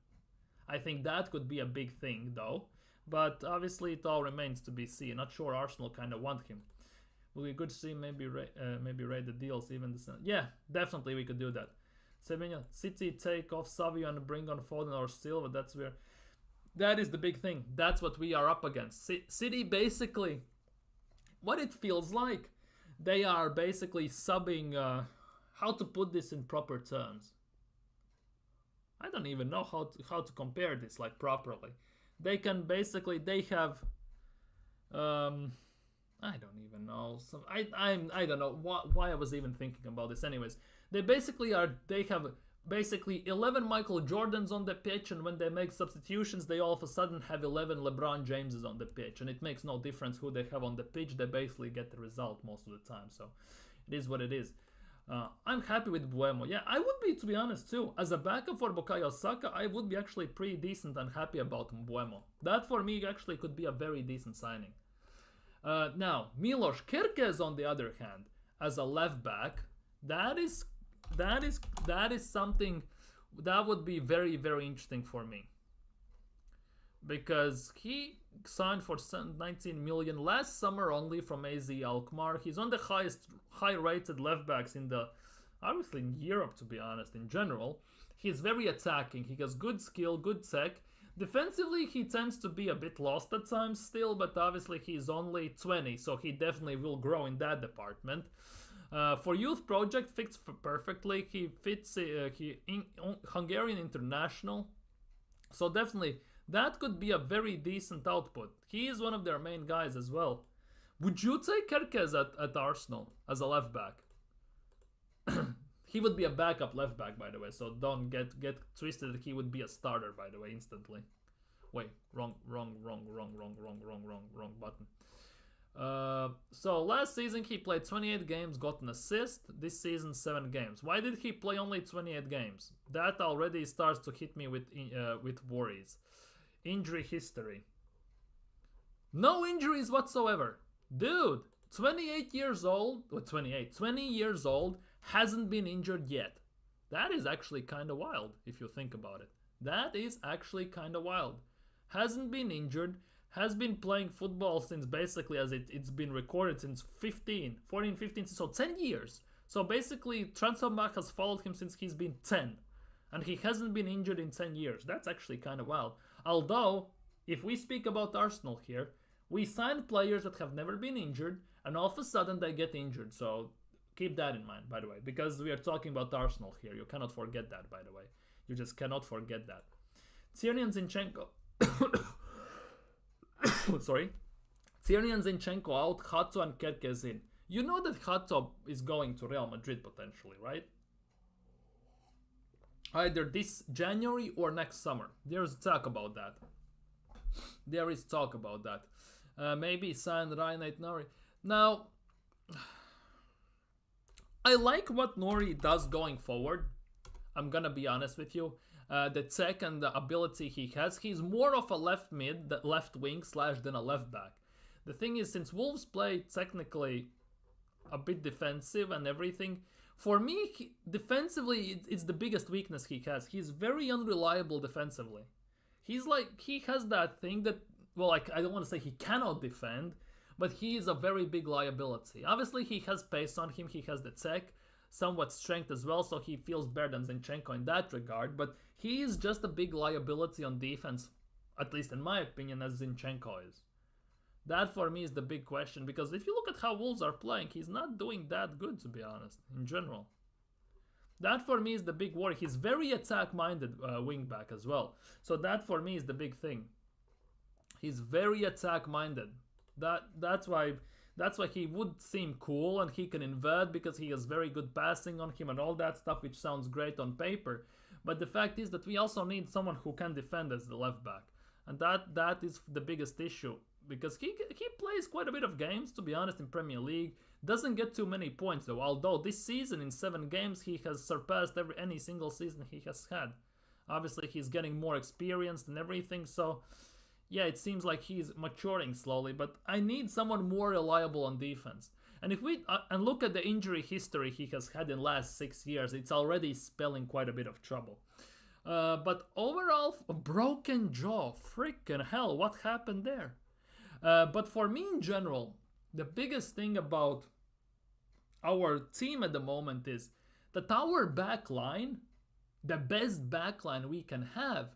I think that could be a big thing though, but obviously it all remains to be seen. Not sure Arsenal kind of want him. Will be good to see maybe rate the deals even the yeah, definitely we could do that. Semenyo, City take off Savio and bring on Foden or Silva. That's where, that is the big thing. That's what we are up against. City basically, what it feels like, they are basically subbing, how to put this in proper terms. I don't even know how to compare this like properly. They can basically they have I don't even know. I don't know why I was even thinking about this. Anyways, they have basically 11 Michael Jordans on the pitch, and when they make substitutions, they all of a sudden have 11 LeBron Jameses on the pitch, and it makes no difference who they have on the pitch. They basically get the result most of the time. So it is what it is. I'm happy with Buemo. Yeah, I would be, to be honest, too. As a backup for Bukayo Saka, I would be actually pretty decent and happy about Buemo. That, for me, actually could be a very decent signing. Now, Milos Kerkez, on the other hand, as a left back, that is something that would be very, very interesting for me. Because he signed for 19 million last summer only from AZ Alkmaar. He's on the high-rated left backs obviously in Europe, to be honest, in general. He's very attacking. He has good skill, good tech. Defensively, he tends to be a bit lost at times still, but obviously he's only 20, so he definitely will grow in that department. For youth project, fits perfectly. He fits Hungarian international, so definitely that could be a very decent output. He is one of their main guys as well. Would you take Kerkez at Arsenal as a left back? He would be a backup left back, by the way, so don't get twisted that he would be a starter, by the way, instantly. Wait, wrong button. So last season he played 28 games, got an assist. This season 7 games. Why did he play only 28 games? That already starts to hit me with worries. Injury history. No injuries whatsoever. Dude, 20 years old, hasn't been injured yet. That is actually kind of wild if you think about it. That is actually kind of wild. Hasn't been injured, has been playing football since basically as it's been recorded since 14, 15, so 10 years. So basically Transfermarkt has followed him since he's been 10. And he hasn't been injured in 10 years. That's actually kind of wild. Although, if we speak about Arsenal here, we sign players that have never been injured, and all of a sudden they get injured. So keep that in mind, by the way, because we are talking about Arsenal here. You cannot forget that, by the way. You just cannot forget that. Tiernan Zinchenko. Sorry. Tiernan Zinchenko out, Hato and Kerkez in. You know that Hato is going to Real Madrid potentially, right? Either this January or next summer. There's talk about that. There is talk about that. Maybe sign Nwaneri. Now, I like what Nori does going forward. I'm gonna be honest with you. The tech and the ability he has, he's more of a left mid, left wing / than a left back. The thing is, since Wolves play technically a bit defensive and everything, for me, defensively, it's the biggest weakness he has. He's very unreliable defensively. He has that thing that, well, I don't want to say he cannot defend, but he is a very big liability. Obviously, he has pace on him, he has the tech, somewhat strength as well, so he feels better than Zinchenko in that regard, but he is just a big liability on defense, at least in my opinion, as Zinchenko is. That for me is the big question, because if you look at how Wolves are playing, he's not doing that good, to be honest, in general. That for me is the big worry. He's very attack-minded wing-back as well. So that for me is the big thing. He's very attack-minded. That's why he would seem cool and he can invert because he has very good passing on him and all that stuff, which sounds great on paper. But the fact is that we also need someone who can defend as the left-back. And that is the biggest issue. Because he plays quite a bit of games, to be honest, in Premier League. Doesn't get too many points, though. Although this season, in 7 games, he has surpassed any single season he has had. Obviously, he's getting more experienced and everything, so yeah, it seems like he's maturing slowly. But I need someone more reliable on defense. And if we and look at the injury history he has had in the last 6 years, it's already spelling quite a bit of trouble. But overall, a broken jaw. Freaking hell, what happened there? But for me in general, the biggest thing about our team at the moment is that our back line, the best back line we can have,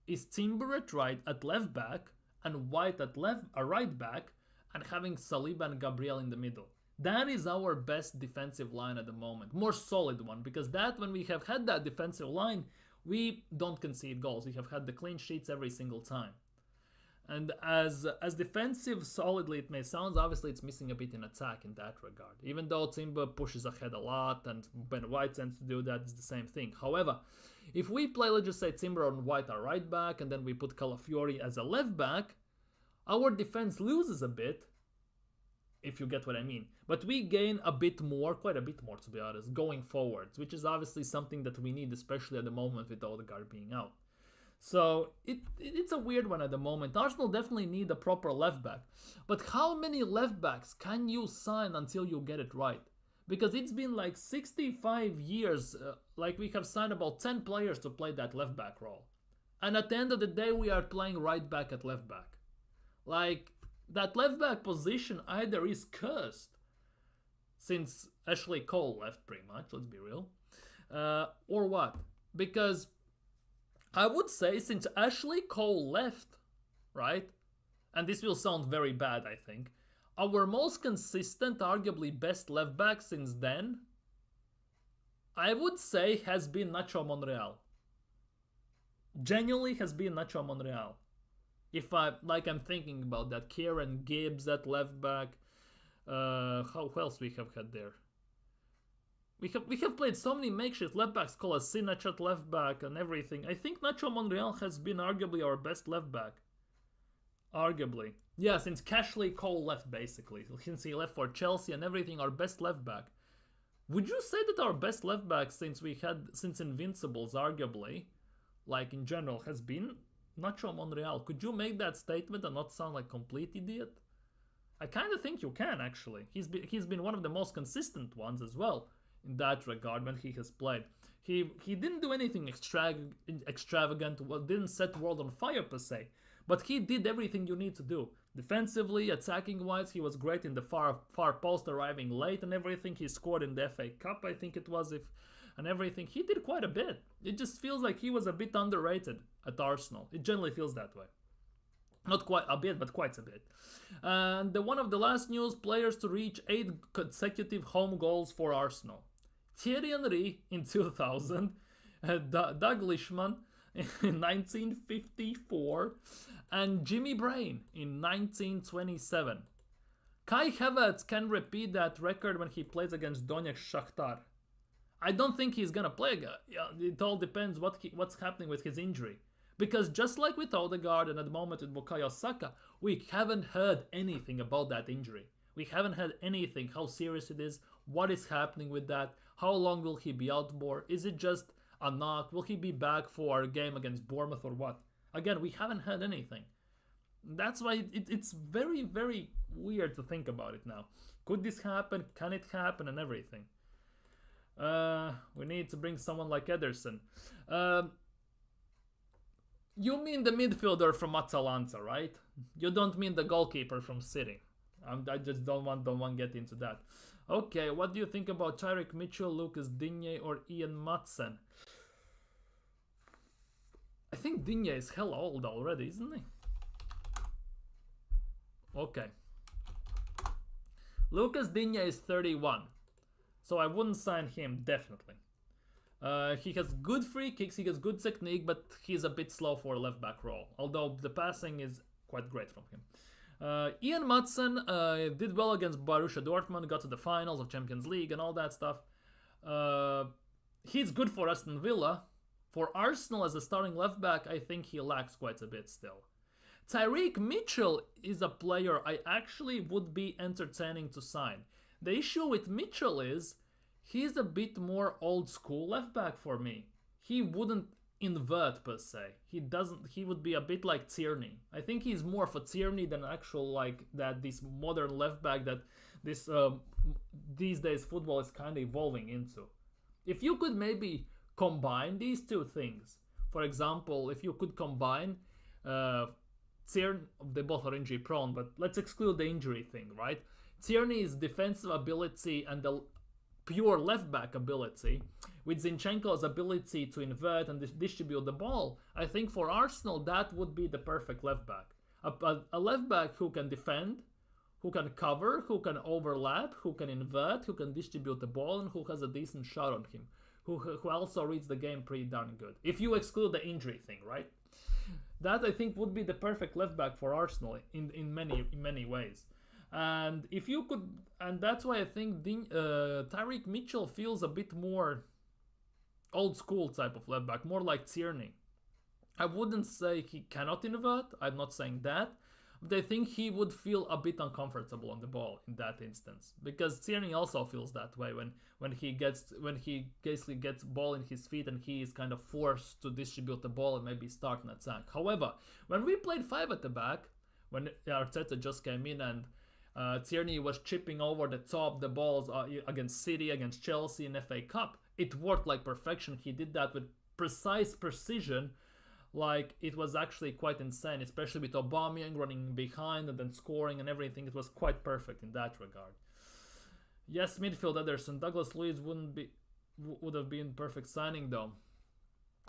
is Timber at left back and White at right back, and having Saliba and Gabriel in the middle. That is our best defensive line at the moment. More solid one, because that when we have had that defensive line, we don't concede goals. We have had the clean sheets every single time. And as defensive solidly it may sound, obviously it's missing a bit in attack in that regard. Even though Timber pushes ahead a lot and Ben White tends to do that, it's the same thing. However, if we play, let's just say Timber and White are right back, and then we put Calafiori as a left back, our defense loses a bit, if you get what I mean. But we gain a bit more, quite a bit more to be honest, going forwards, which is obviously something that we need, especially at the moment with Odegaard being out. So it's a weird one at the moment. Arsenal definitely need a proper left back. But how many left backs can you sign until you get it right? Because it's been like 65 years, like we have signed about 10 players to play that left back role. And at the end of the day, we are playing right back at left back. Like, that left back position either is cursed, since Ashley Cole left pretty much, let's be real, or what? Because I would say since Ashley Cole left, right, and this will sound very bad I think, our most consistent, arguably best left back since then, I would say has been Nacho Monreal. Genuinely has been Nacho Monreal. If I'm thinking about that, Kieran Gibbs at left back, who else we have had there? We have played so many makeshift left backs, Kolasinac at left back and everything. I think Nacho Monreal has been arguably our best left back. Arguably. Yeah, since Ashley Cole left basically. Since he left for Chelsea and everything, our best left back. Would you say that our best left back since Invincibles, arguably, like in general, has been Nacho Monreal? Could you make that statement and not sound like a complete idiot? I kind of think you can actually. He's been one of the most consistent ones as well. In that regard, when he has played, he didn't do anything extravagant, didn't set the world on fire per se, but he did everything you need to do. Defensively, attacking wise, he was great in the far post, arriving late and everything. He scored in the FA Cup, I think it was, and everything. He did quite a bit. It just feels like he was a bit underrated at Arsenal. It generally feels that way. Not quite a bit, but quite a bit. And one of the last news, players to reach 8 consecutive home goals for Arsenal. Thierry Henry in 2000, Doug Lishman in 1954, and Jimmy Brain in 1927. Kai Havertz can repeat that record when he plays against Donetsk Shakhtar. I don't think he's gonna play. It all depends what's happening with his injury. Because just like with Odegaard and at the moment with Bukayo Saka, we haven't heard anything about that injury. We haven't heard anything, how serious it is, what is happening with that, how long will he be out for, is it just a knock, will he be back for our game against Bournemouth or what? Again, we haven't heard anything. That's why it's very, very weird to think about it now. Could this happen? Can it happen? And everything. We need to bring someone like Ederson. You mean the midfielder from Atalanta, right? You don't mean the goalkeeper from City. I just don't want to get into that. Okay, what do you think about Tyreek Mitchell, Lucas Digne, or Ian Matson? I think Digne is hella old already, isn't he? Okay. Lucas Digne is 31. So I wouldn't sign him, definitely. He has good free kicks, he has good technique, but he's a bit slow for a left back role. Although the passing is quite great from him. Ian Matson did well against Borussia Dortmund, got to the finals of Champions League and all that stuff. He's good for Aston Villa. For Arsenal as a starting left back, I think he lacks quite a bit still. Tyreek Mitchell is a player I actually would be entertaining to sign. The issue with Mitchell is he's a bit more old school left back for me. He wouldn't invert per se. He would be a bit like Tierney. I think he's more of a Tierney than actual like that this modern left back that this these days football is kind of evolving into. If you could maybe combine these two things, for example, if you could combine Tierney, they both are injury prone, but let's exclude the injury thing, right? Tierney's defensive ability and the pure left back ability with Zinchenko's ability to invert and distribute the ball, I think for Arsenal that would be the perfect left back. A left back who can defend, who can cover, who can overlap, who can invert, who can distribute the ball, and who has a decent shot on him, who also reads the game pretty darn good. If you exclude the injury thing, right? That I think would be the perfect left back for Arsenal in many ways. And if you could, and that's why I think Tyreek Mitchell feels a bit more old school type of left back, more like Tierney. I wouldn't say he cannot innovate. I'm not saying that. But I think he would feel a bit uncomfortable on the ball in that instance, because Tierney also feels that way when he basically gets ball in his feet and he is kind of forced to distribute the ball and maybe start an attack. However, when we played 5 at the back, when Arteta just came in and Tierney was chipping over the top the balls against City, against Chelsea in FA Cup, it worked like perfection. He did that with precise precision. Like, it was actually quite insane, especially with Aubameyang running behind and then scoring and everything. It was quite perfect in that regard. Yes, midfield Ederson. Douglas Luiz would have been perfect signing though.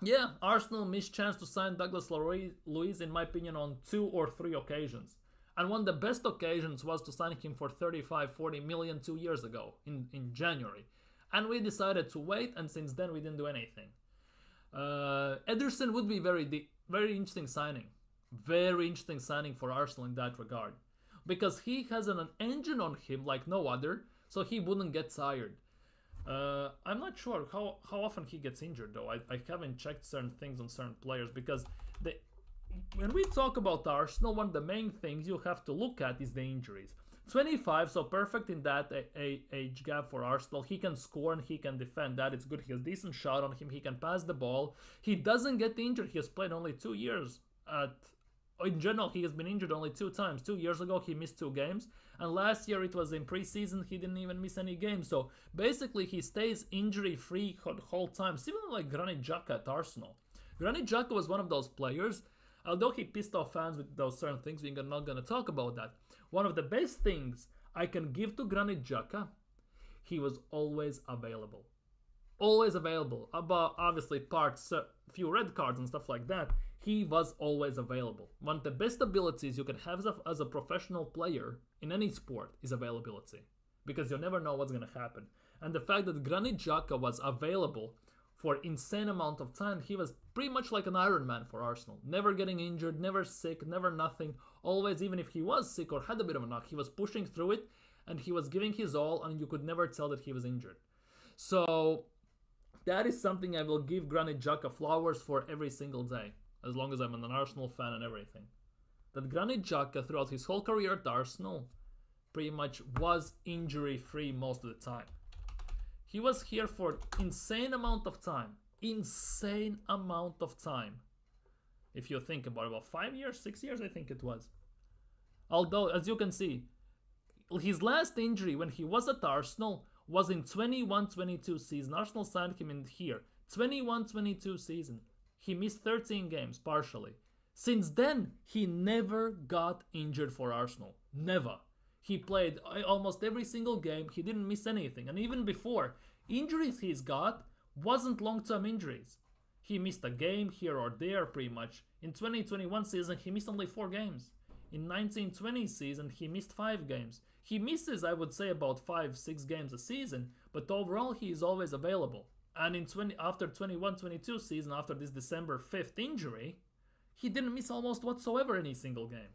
Yeah, Arsenal missed chance to sign Douglas Luiz in my opinion on 2 or 3 occasions. And one of the best occasions was to sign him for 35-40 million 2 years ago in January. And we decided to wait, and since then we didn't do anything. Ederson would be very interesting signing. Very interesting signing for Arsenal in that regard. Because he has an engine on him like no other, so he wouldn't get tired. I'm not sure how often he gets injured though. I haven't checked certain things on certain players, because when we talk about Arsenal, one of the main things you have to look at is the injuries. 25, so perfect in that age gap for Arsenal. He can score and he can defend. That it's good. He has decent shot on him. He can pass the ball. He doesn't get injured. He has played only 2 years. In general, he has been injured only 2 times. 2 years ago, he missed 2 games. And last year, it was in preseason. He didn't even miss any games. So basically, he stays injury-free the whole time. Similar like Granit Xhaka at Arsenal. Granit Xhaka was one of those players. Although he pissed off fans with those certain things, we're not going to talk about that. One of the best things I can give to Granit Xhaka, he was always available. Always available. About obviously few red cards and stuff like that. He was always available. One of the best abilities you can have as a professional player in any sport is availability. Because you never know what's going to happen. And the fact that Granit Xhaka was available for insane amount of time, he was pretty much like an Iron Man for Arsenal. Never getting injured, never sick, never nothing. Always, even if he was sick or had a bit of a knock, he was pushing through it and he was giving his all, and you could never tell that he was injured. So that is something I will give Granit Xhaka flowers for every single day, as long as I'm an Arsenal fan and everything. That Granit Xhaka throughout his whole career at Arsenal pretty much was injury-free most of the time. He was here for insane amount of time. Insane amount of time. If you think about 5 years, 6 years, I think it was. Although, as you can see, his last injury when he was at Arsenal was in 21-22 season. Arsenal signed him in here. 21-22 season. He missed 13 games, partially. Since then, he never got injured for Arsenal. Never. He played almost every single game. He didn't miss anything. And even before, injuries he's got wasn't long-term injuries. He missed a game here or there pretty much. In 2021 season, he missed only 4 games. In 1920 season, he missed 5 games. He misses, I would say, about 5-6 games a season, but overall he is always available. And after 21-22 season, after this December 5th injury, he didn't miss almost whatsoever any single game.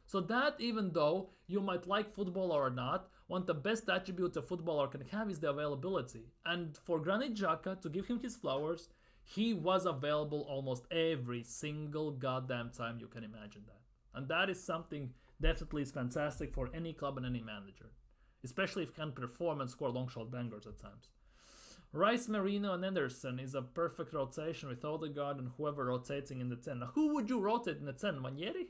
So that, even though you might like football or not, one of the best attributes a footballer can have is the availability. And for Granit Xhaka, to give him his flowers, he was available almost every single goddamn time you can imagine that. And that is something definitely is fantastic for any club and any manager. Especially if he can perform and score long shot bangers at times. Rice, Marino and Ederson is a perfect rotation with Odegaard and whoever rotating in the 10. Now, who would you rotate in the 10? Nwaneri?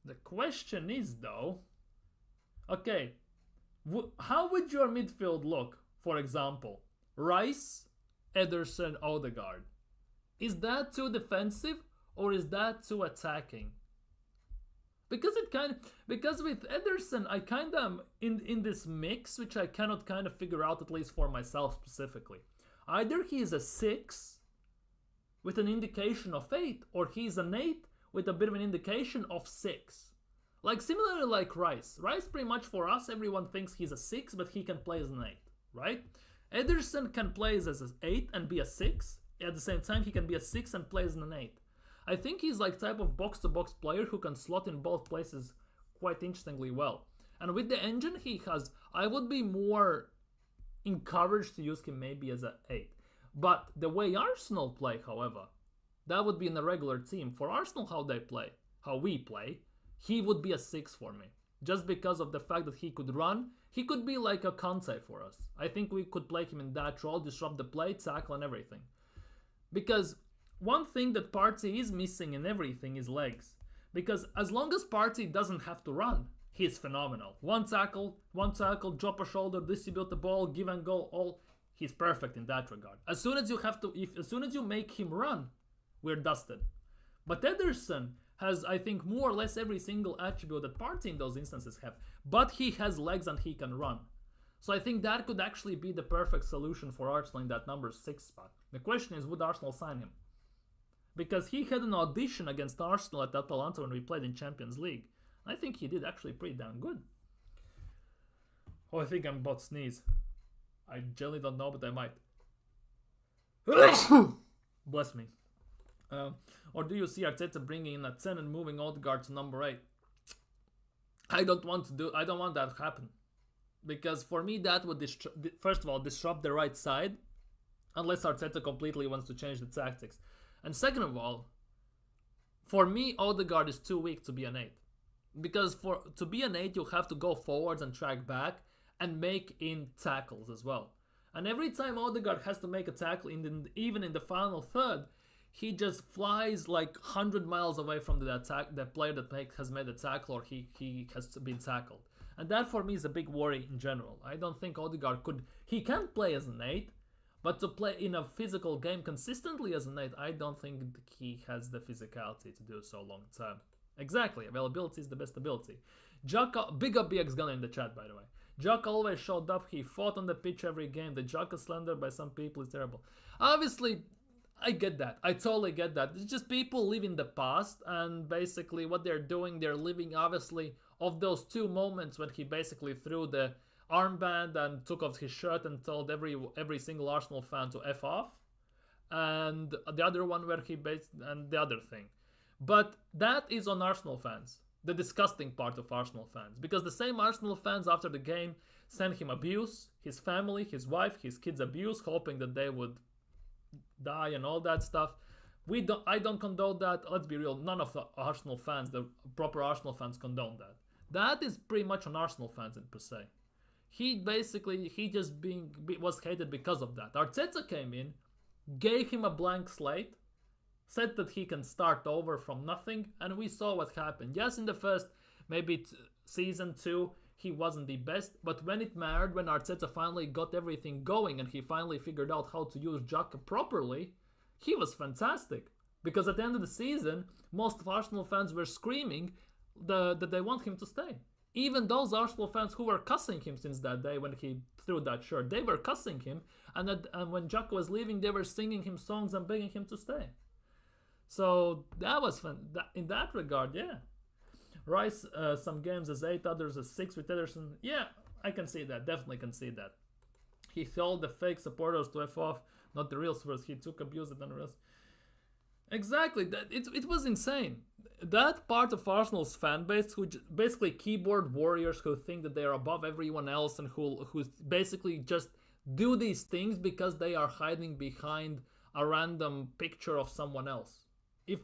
The question is though, okay, how would your midfield look? For example, Rice, Ederson, Odegaard. Is that too defensive or is that too attacking? Because with Ederson, I kind of in this mix, which I cannot kind of figure out, at least for myself specifically. Either he is a 6 with an indication of 8, or he's an 8 with a bit of an indication of 6. Like similarly like Rice. Rice pretty much for us, everyone thinks he's a 6, but he can play as an 8, right? Ederson can play as an 8 and be a 6. At the same time, he can be a 6 and play as an 8. I think he's like type of box-to-box player who can slot in both places quite interestingly well. And with the engine he has, I would be more encouraged to use him maybe as an 8. But the way Arsenal play, however, that would be in a regular team. For Arsenal, how they play, how we play, he would be a 6 for me. Just because of the fact that he could run, he could be like a Conte for us. I think we could play him in that role, disrupt the play, tackle and everything. Because one thing that Partey is missing in everything is legs. Because as long as Partey doesn't have to run, he's phenomenal. One tackle, drop a shoulder, distribute the ball, give and go, all. He's perfect in that regard. As soon as you make him run, we're dusted. But Ederson has, I think, more or less every single attribute that Partey in those instances have. But he has legs and he can run. So I think that could actually be the perfect solution for Arsenal in that number 6 spot. The question is, would Arsenal sign him? Because he had an audition against Arsenal at Atalanta when we played in Champions League. I think he did actually pretty damn good. Oh, I think I'm about to sneeze. I generally don't know, but I might. Bless me. Or do you see Arteta bringing in a 10 and moving Odegaard to number 8? I don't want that to happen. Because for me that would, first of all, disrupt the right side. Unless Arteta completely wants to change the tactics. And second of all, for me, Odegaard is too weak to be an 8. Because to be an 8, you have to go forwards and track back and make in tackles as well. And every time Odegaard has to make a tackle, even in the final third, he just flies like 100 miles away from the player that has made a tackle, or he has been tackled. And that for me is a big worry in general. I don't think Odegaard he can play as an 8, but to play in a physical game consistently as an 8, I don't think he has the physicality to do so long term. Exactly, availability is the best ability. Xhaka, big up BX Gunner in the chat, by the way. Xhaka always showed up, he fought on the pitch every game. The Xhaka slander by some people is terrible. Obviously, I get that. I totally get that. It's just people live in the past, and basically what they're doing, they're living obviously of those 2 moments when he basically threw the armband and took off his shirt and told every single Arsenal fan to F off. And the other one where and the other thing. But that is on Arsenal fans. The disgusting part of Arsenal fans. Because the same Arsenal fans after the game sent him abuse, his family, his wife, his kids abuse, hoping that they would die and all that stuff. I don't condone that. Let's be real, none of the Arsenal fans, the proper Arsenal fans, condone that. That is pretty much on Arsenal fans in per se. He just was hated because of that. Arteta came in, gave him a blank slate, said that he can start over from nothing, and we saw what happened. Yes, in the first, maybe season 2, he wasn't the best, but when it mattered, when Arteta finally got everything going and he finally figured out how to use Xhaka properly, he was fantastic. Because at the end of the season, most of Arsenal fans were screaming that they want him to stay. Even those Arsenal fans who were cussing him since that day when he threw that shirt, they were cussing him, and when Xhaka was leaving, they were singing him songs and begging him to stay. So that was fun. In that regard, yeah. Rice, some games as 8, others as 6 with Ederson. Yeah, I can see that. Definitely can see that. He told the fake supporters to F off, not the real supporters. He took abuse at the real. Exactly. It was insane. That part of Arsenal's fan base, who basically keyboard warriors who think that they are above everyone else and who basically just do these things because they are hiding behind a random picture of someone else. If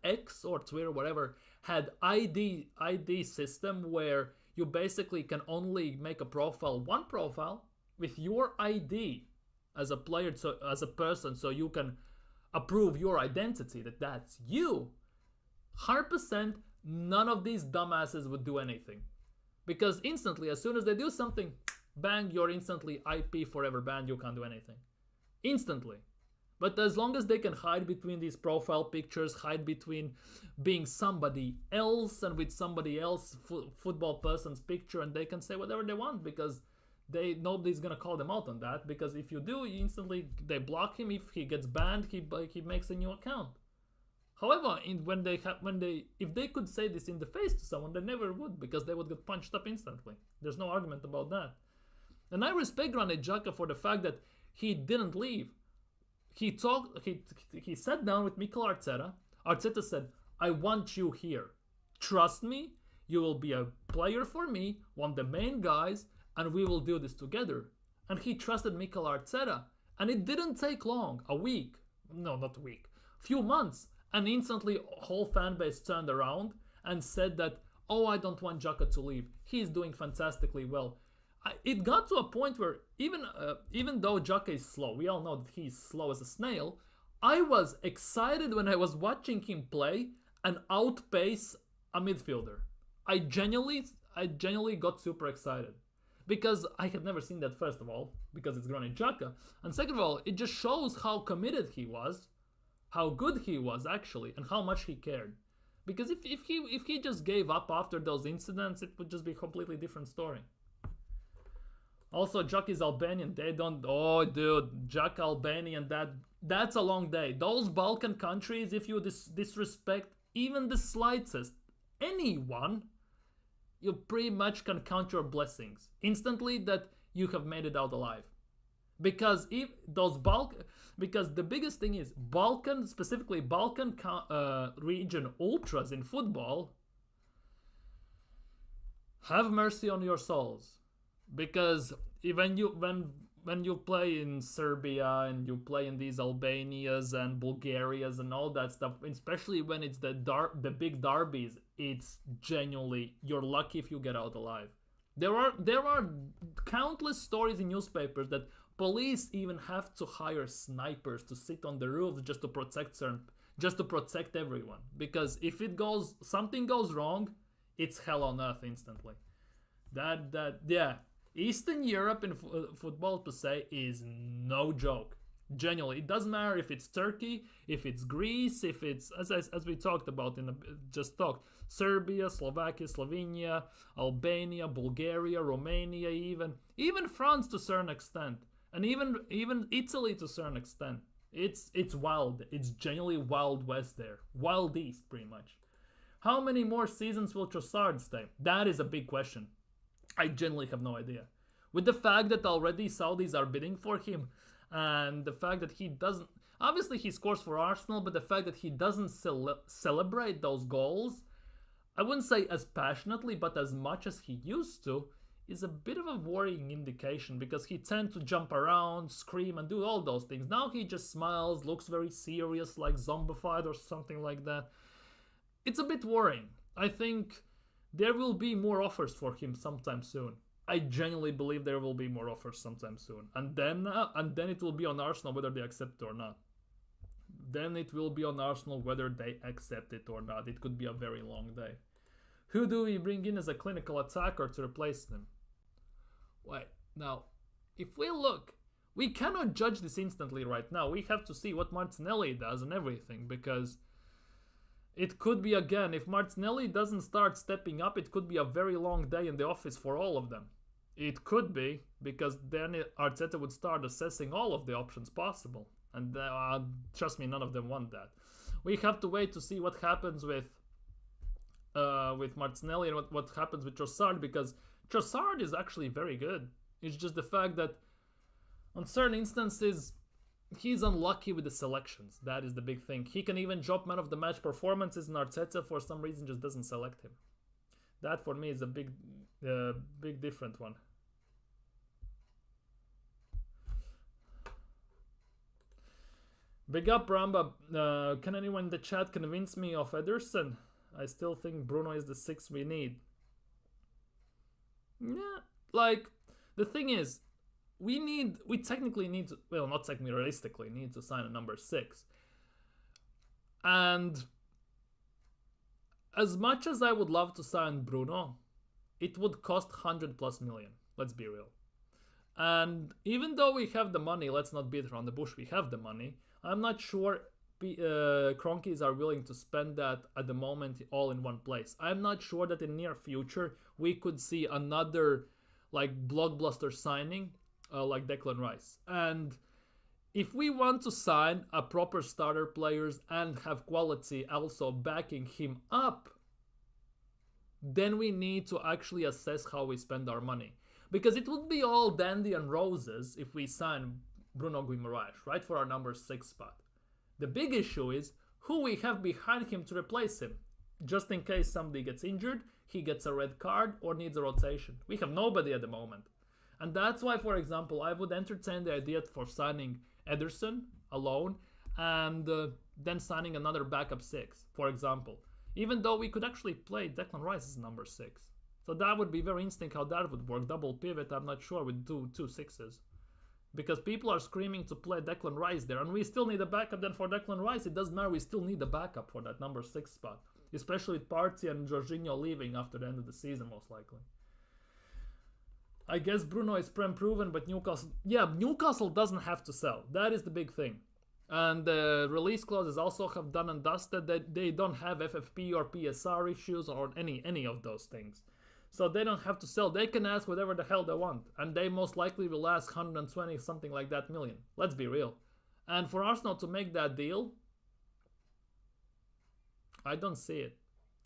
X or Twitter, whatever, had ID system where you basically can only make a profile, one profile with your ID as a player, so as a person, so you can approve your identity that's you, 100% none of these dumbasses would do anything. Because instantly, as soon as they do something, bang, you're instantly IP forever banned, you can't do anything. Instantly. But as long as they can hide between these profile pictures, hide between being somebody else and with somebody else football person's picture, and they can say whatever they want because nobody's gonna call them out on that. Because if you do, instantly they block him. If he gets banned, he makes a new account. However, if they could say this in the face to someone, they never would, because they would get punched up instantly. There's no argument about that. And I respect Granit Xhaka for the fact that he didn't leave. He sat down with Mikel Arteta. Arteta said, I want you here. Trust me, you will be a player for me, one of the main guys, and we will do this together. And he trusted Mikel Arteta. And it didn't take long, a week. No, not a week. Few months. And instantly, whole fan base turned around and said that, oh, I don't want Xhaka to leave. He's doing fantastically well. It got to a point where even though Xhaka is slow, we all know that he's slow as a snail, I was excited when I was watching him play and outpace a midfielder. I genuinely got super excited. Because I had never seen that, first of all, because it's Granit Xhaka. And second of all, it just shows how committed he was, how good he was actually, and how much he cared. Because if he just gave up after those incidents, it would just be a completely different story. Also, Xhaka is Albanian. They don't... Oh, dude. Xhaka Albanian, that's a long day. Those Balkan countries, if you disrespect even the slightest anyone, you pretty much can count your blessings instantly that you have made it out alive. Because because the biggest thing is Balkan, specifically Balkan region ultras in football, have mercy on your souls. Because when you play in Serbia and you play in these Albanias and Bulgarias and all that stuff, especially when it's the big derbies, it's genuinely, you're lucky if you get out alive. There are countless stories in newspapers that police even have to hire snipers to sit on the roofs just to protect everyone. Because if something goes wrong, it's hell on earth instantly. Yeah. Eastern Europe in football per se is no joke. Genuinely, it doesn't matter if it's Turkey, if it's Greece, if it's as we talked about Serbia, Slovakia, Slovenia, Albania, Bulgaria, Romania, even France to a certain extent, and even Italy to a certain extent. It's wild. It's genuinely Wild West there, Wild East pretty much. How many more seasons will Trossard stay? That is a big question. I genuinely have no idea. With the fact that already Saudis are bidding for him, and the fact that he doesn't... Obviously he scores for Arsenal, but the fact that he doesn't celebrate those goals, I wouldn't say as passionately, but as much as he used to, is a bit of a worrying indication, because he tends to jump around, scream, and do all those things. Now he just smiles, looks very serious, like zombified or something like that. It's a bit worrying. I think there will be more offers for him sometime soon. I genuinely believe there will be more offers sometime soon. And then it will be on Arsenal whether they accept it or not. Then it will be on Arsenal whether they accept it or not. It could be a very long day. Who do we bring in as a clinical attacker to replace them? Wait, now, if we look, we cannot judge this instantly right now. We have to see what Martinelli does and everything, because it could be, again, if Martinelli doesn't start stepping up, it could be a very long day in the office for all of them. It could be, because then Arteta would start assessing all of the options possible. And trust me, none of them want that. We have to wait to see what happens with Martinelli and what happens with Trossard, because Trossard is actually very good. It's just the fact that on certain instances, he's unlucky with the selections. That is the big thing. He can even drop man of the match performances, and Arteta for some reason just doesn't select him. That for me is a big different one. Big up Ramba. Can anyone in the chat convince me of Ederson? I still think Bruno is the 6 we need. Yeah, like, the thing is, we technically need to, well, not technically, realistically, need to sign a number 6. And as much as I would love to sign Bruno, it would cost 100+ million. Let's be real. And even though we have the money, let's not beat around the bush, we have the money, I'm not sure Cronkies are willing to spend that at the moment all in one place. I'm not sure that in near future we could see another like blockbuster signing like Declan Rice. And if we want to sign a proper starter players and have quality also backing him up, then we need to actually assess how we spend our money. Because it would be all dandy and roses if we sign Bruno Guimaraes, right, for our number 6 spot. The big issue is who we have behind him to replace him. Just in case somebody gets injured, he gets a red card or needs a rotation. We have nobody at the moment. And that's why, for example, I would entertain the idea for signing Ederson alone and then signing another backup 6, for example. Even though we could actually play Declan Rice as number 6. So that would be very interesting how that would work. Double pivot, I'm not sure, with two sixes. Because people are screaming to play Declan Rice there. And we still need a backup then for Declan Rice. It doesn't matter, we still need a backup for that number 6 spot. Especially with Partey and Jorginho leaving after the end of the season, most likely. I guess Bruno is prem proven, but Newcastle... Yeah, Newcastle doesn't have to sell. That is the big thing. And the release clauses also have done and dusted. That they don't have FFP or PSR issues or any of those things. So they don't have to sell. They can ask whatever the hell they want. And they most likely will ask 120 something like that million. Let's be real. And for Arsenal to make that deal, I don't see it.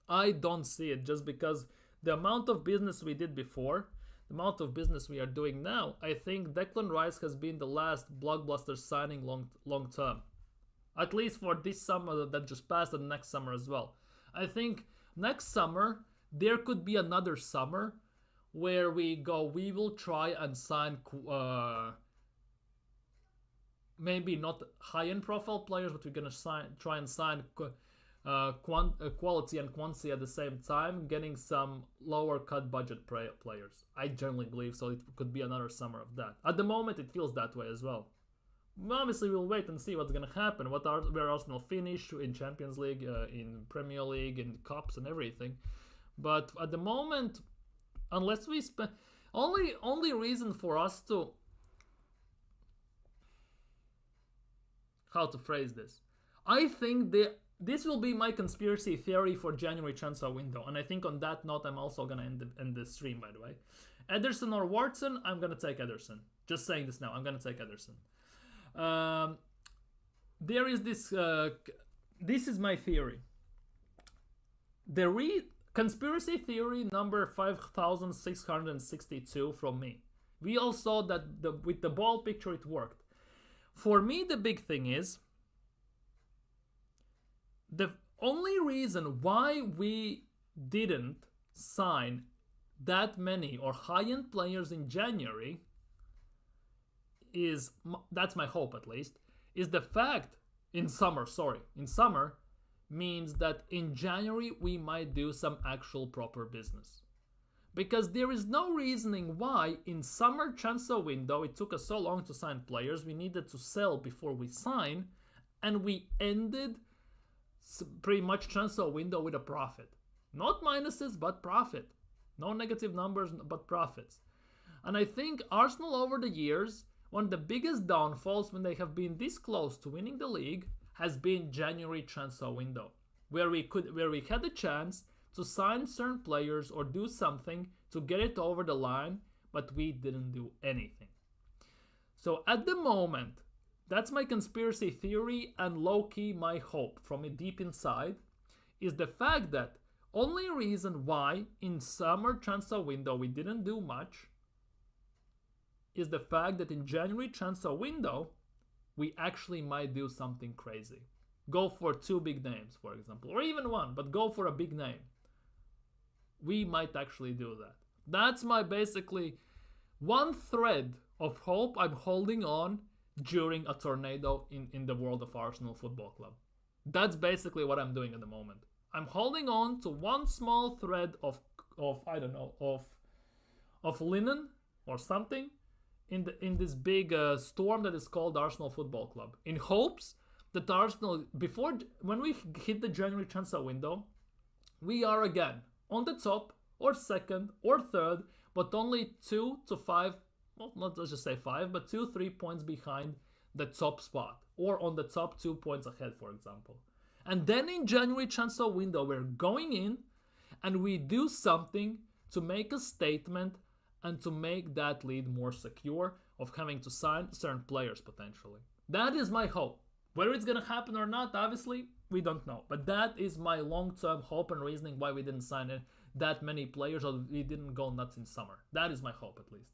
I don't see it just because the amount of business we did before, the amount of business we are doing now, I think Declan Rice has been the last blockbuster signing long term. At least for this summer that just passed and next summer as well. I think next summer there could be another summer where we will try and sign maybe not high-end profile players, but we're going to try and sign quality and quantity at the same time, getting some lower cut budget players. I generally believe so. It could be another summer of that. At the moment, it feels that way as well. Obviously, we'll wait and see what's going to happen. Where Arsenal finish in Champions League, in Premier League, in cups and everything. But at the moment, unless we spend... Only reason for us to... How to phrase this? I think this will be my conspiracy theory for January transfer window. And I think on that note, I'm also going to end the stream, by the way. Ederson or Watson, I'm going to take Ederson. Just saying this now, I'm going to take Ederson. There is this... this is my theory. Conspiracy theory number 5662 from me. We all saw that with the ball picture it worked. For me, the big thing is the only reason why we didn't sign that many or high-end players in January is, that's my hope at least, is the fact in summer means that in January we might do some actual proper business. Because there is no reasoning why in summer transfer window it took us so long to sign players, we needed to sell before we sign, and we ended pretty much transfer window with a profit. Not minuses, but profit. No negative numbers, but profits. And I think Arsenal over the years, one of the biggest downfalls when they have been this close to winning the league has been January transfer window, where we had the chance to sign certain players or do something to get it over the line, but we didn't do anything. So at the moment, that's my conspiracy theory, and low-key my hope from it deep inside is the fact that only reason why in summer transfer window we didn't do much is the fact that in January transfer window we actually might do something crazy. Go for 2 big names, for example, or even 1, but go for a big name. We might actually do that. That's my basically one thread of hope I'm holding on during a tornado in the world of Arsenal Football Club. That's basically what I'm doing at the moment. I'm holding on to one small thread of I don't know, of linen or something in this big storm that is called Arsenal Football Club, in hopes that Arsenal, when we hit the January transfer window, we are again on the top or second or third, but only 2 to 5, well, not let's just say 5, but 2-3 points behind the top spot, or on the top 2 points ahead, for example. And then in January transfer window, we're going in and we do something to make a statement and to make that lead more secure of having to sign certain players potentially. That is my hope. Whether it's gonna happen or not, obviously, we don't know. But that is my long-term hope and reasoning why we didn't sign that many players, or we didn't go nuts in summer. That is my hope, at least.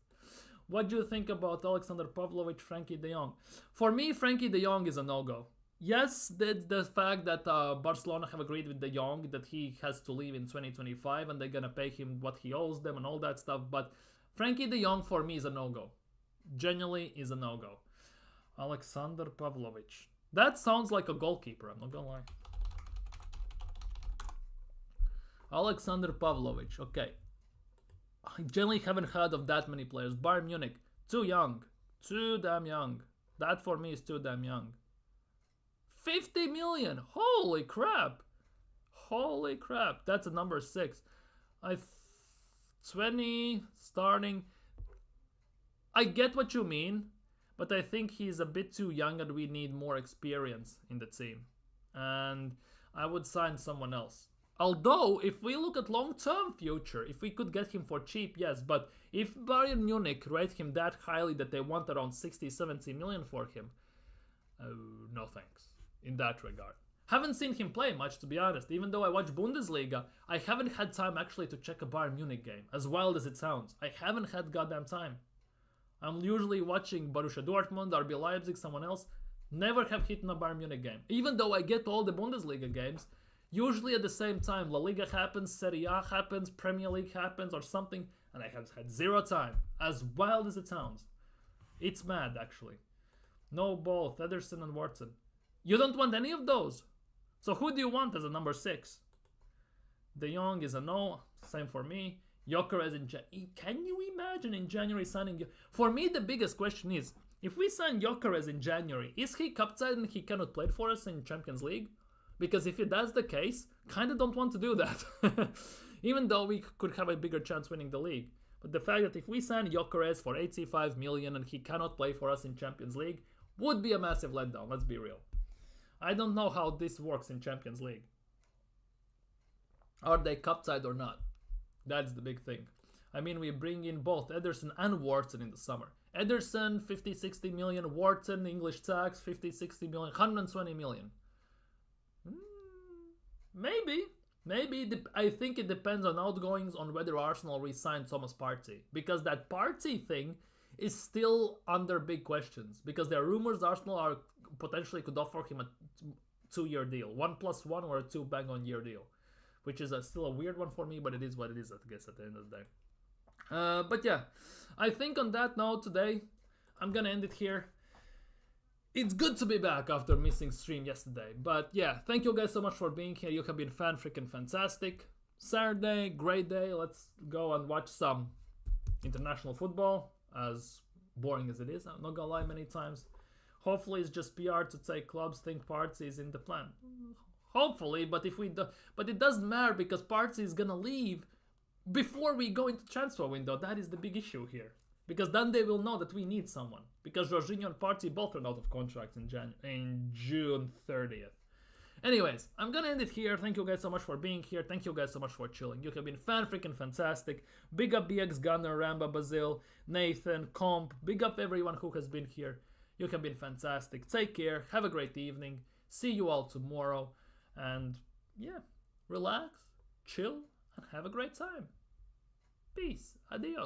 What do you think about Alexander Pavlovich, Frankie de Jong? For me, Frankie de Jong is a no-go. Yes, the fact that Barcelona have agreed with de Jong that he has to leave in 2025 and they're gonna pay him what he owes them and all that stuff, but Frankie de Jong for me is a no-go. Genuinely is a no-go. Alexander Pavlovich. That sounds like a goalkeeper, I'm not gonna lie. Alexander Pavlovich, okay. I generally haven't heard of that many players. Bayern Munich, too young. Too damn young. That for me is too damn young. 50 million! Holy crap! Holy crap, that's a number 6. 20 starting. I get what you mean, but I think he's a bit too young and we need more experience in the team. And I would sign someone else. Although, if we look at long-term future, if we could get him for cheap, yes. But if Bayern Munich rate him that highly that they want around 60-70 million for him, no thanks in that regard. Haven't seen him play much, to be honest. Even though I watch Bundesliga, I haven't had time actually to check a Bayern Munich game. As wild as it sounds, I haven't had goddamn time. I'm usually watching Borussia Dortmund, RB Leipzig, someone else. Never have hit in a Bayern Munich game. Even though I get all the Bundesliga games, usually at the same time. La Liga happens, Serie A happens, Premier League happens or something, and I have had zero time. As wild as it sounds. It's mad, actually. No both, Ederson and Watson. You don't want any of those? So who do you want as a number 6? De Jong is a no, same for me. Gyökeres in can you imagine in January signing? For me, the biggest question is, if we sign Gyökeres in January, is he captain and he cannot play for us in Champions League? Because if that's the case, kinda don't want to do that. Even though we could have a bigger chance winning the league. But the fact that if we sign Gyökeres for 85 million and he cannot play for us in Champions League would be a massive letdown, let's be real. I don't know how this works in Champions League. Are they cup-side or not? That's the big thing. I mean, we bring in both Ederson and Watson in the summer. Ederson, 50-60 million. Watson, English tax, 50-60 million. 120 million. Maybe. I think it depends on outgoings on whether Arsenal re-sign Thomas Partey. Because that Partey thing is still under big questions. Because there are rumors Arsenal are potentially could offer him a 2-year deal. 1+1 or a 2 bang-on-year deal. Which is still a weird one for me, but it is what it is, I guess, at the end of the day. But yeah, I think on that note today, I'm gonna end it here. It's good to be back after missing stream yesterday. But yeah, thank you guys so much for being here. You have been freaking fantastic. Saturday, great day. Let's go and watch some international football. As boring as it is, I'm not gonna lie many times. Hopefully it's just PR to take clubs think Partey is in the plan. Hopefully, but if we do, but it doesn't matter because Partey is gonna leave before we go into transfer window. That is the big issue here. Because then they will know that we need someone. Because Jorginho and Partey both ran out of contracts in June 30th. Anyways, I'm gonna end it here. Thank you guys so much for being here. Thank you guys so much for chilling. You have been freaking fantastic. Big up BX Gunner, Ramba Basil, Nathan, Comp. Big up everyone who has been here. You have been fantastic. Take care. Have a great evening. See you all tomorrow. And yeah, relax, chill, and have a great time. Peace. Adios.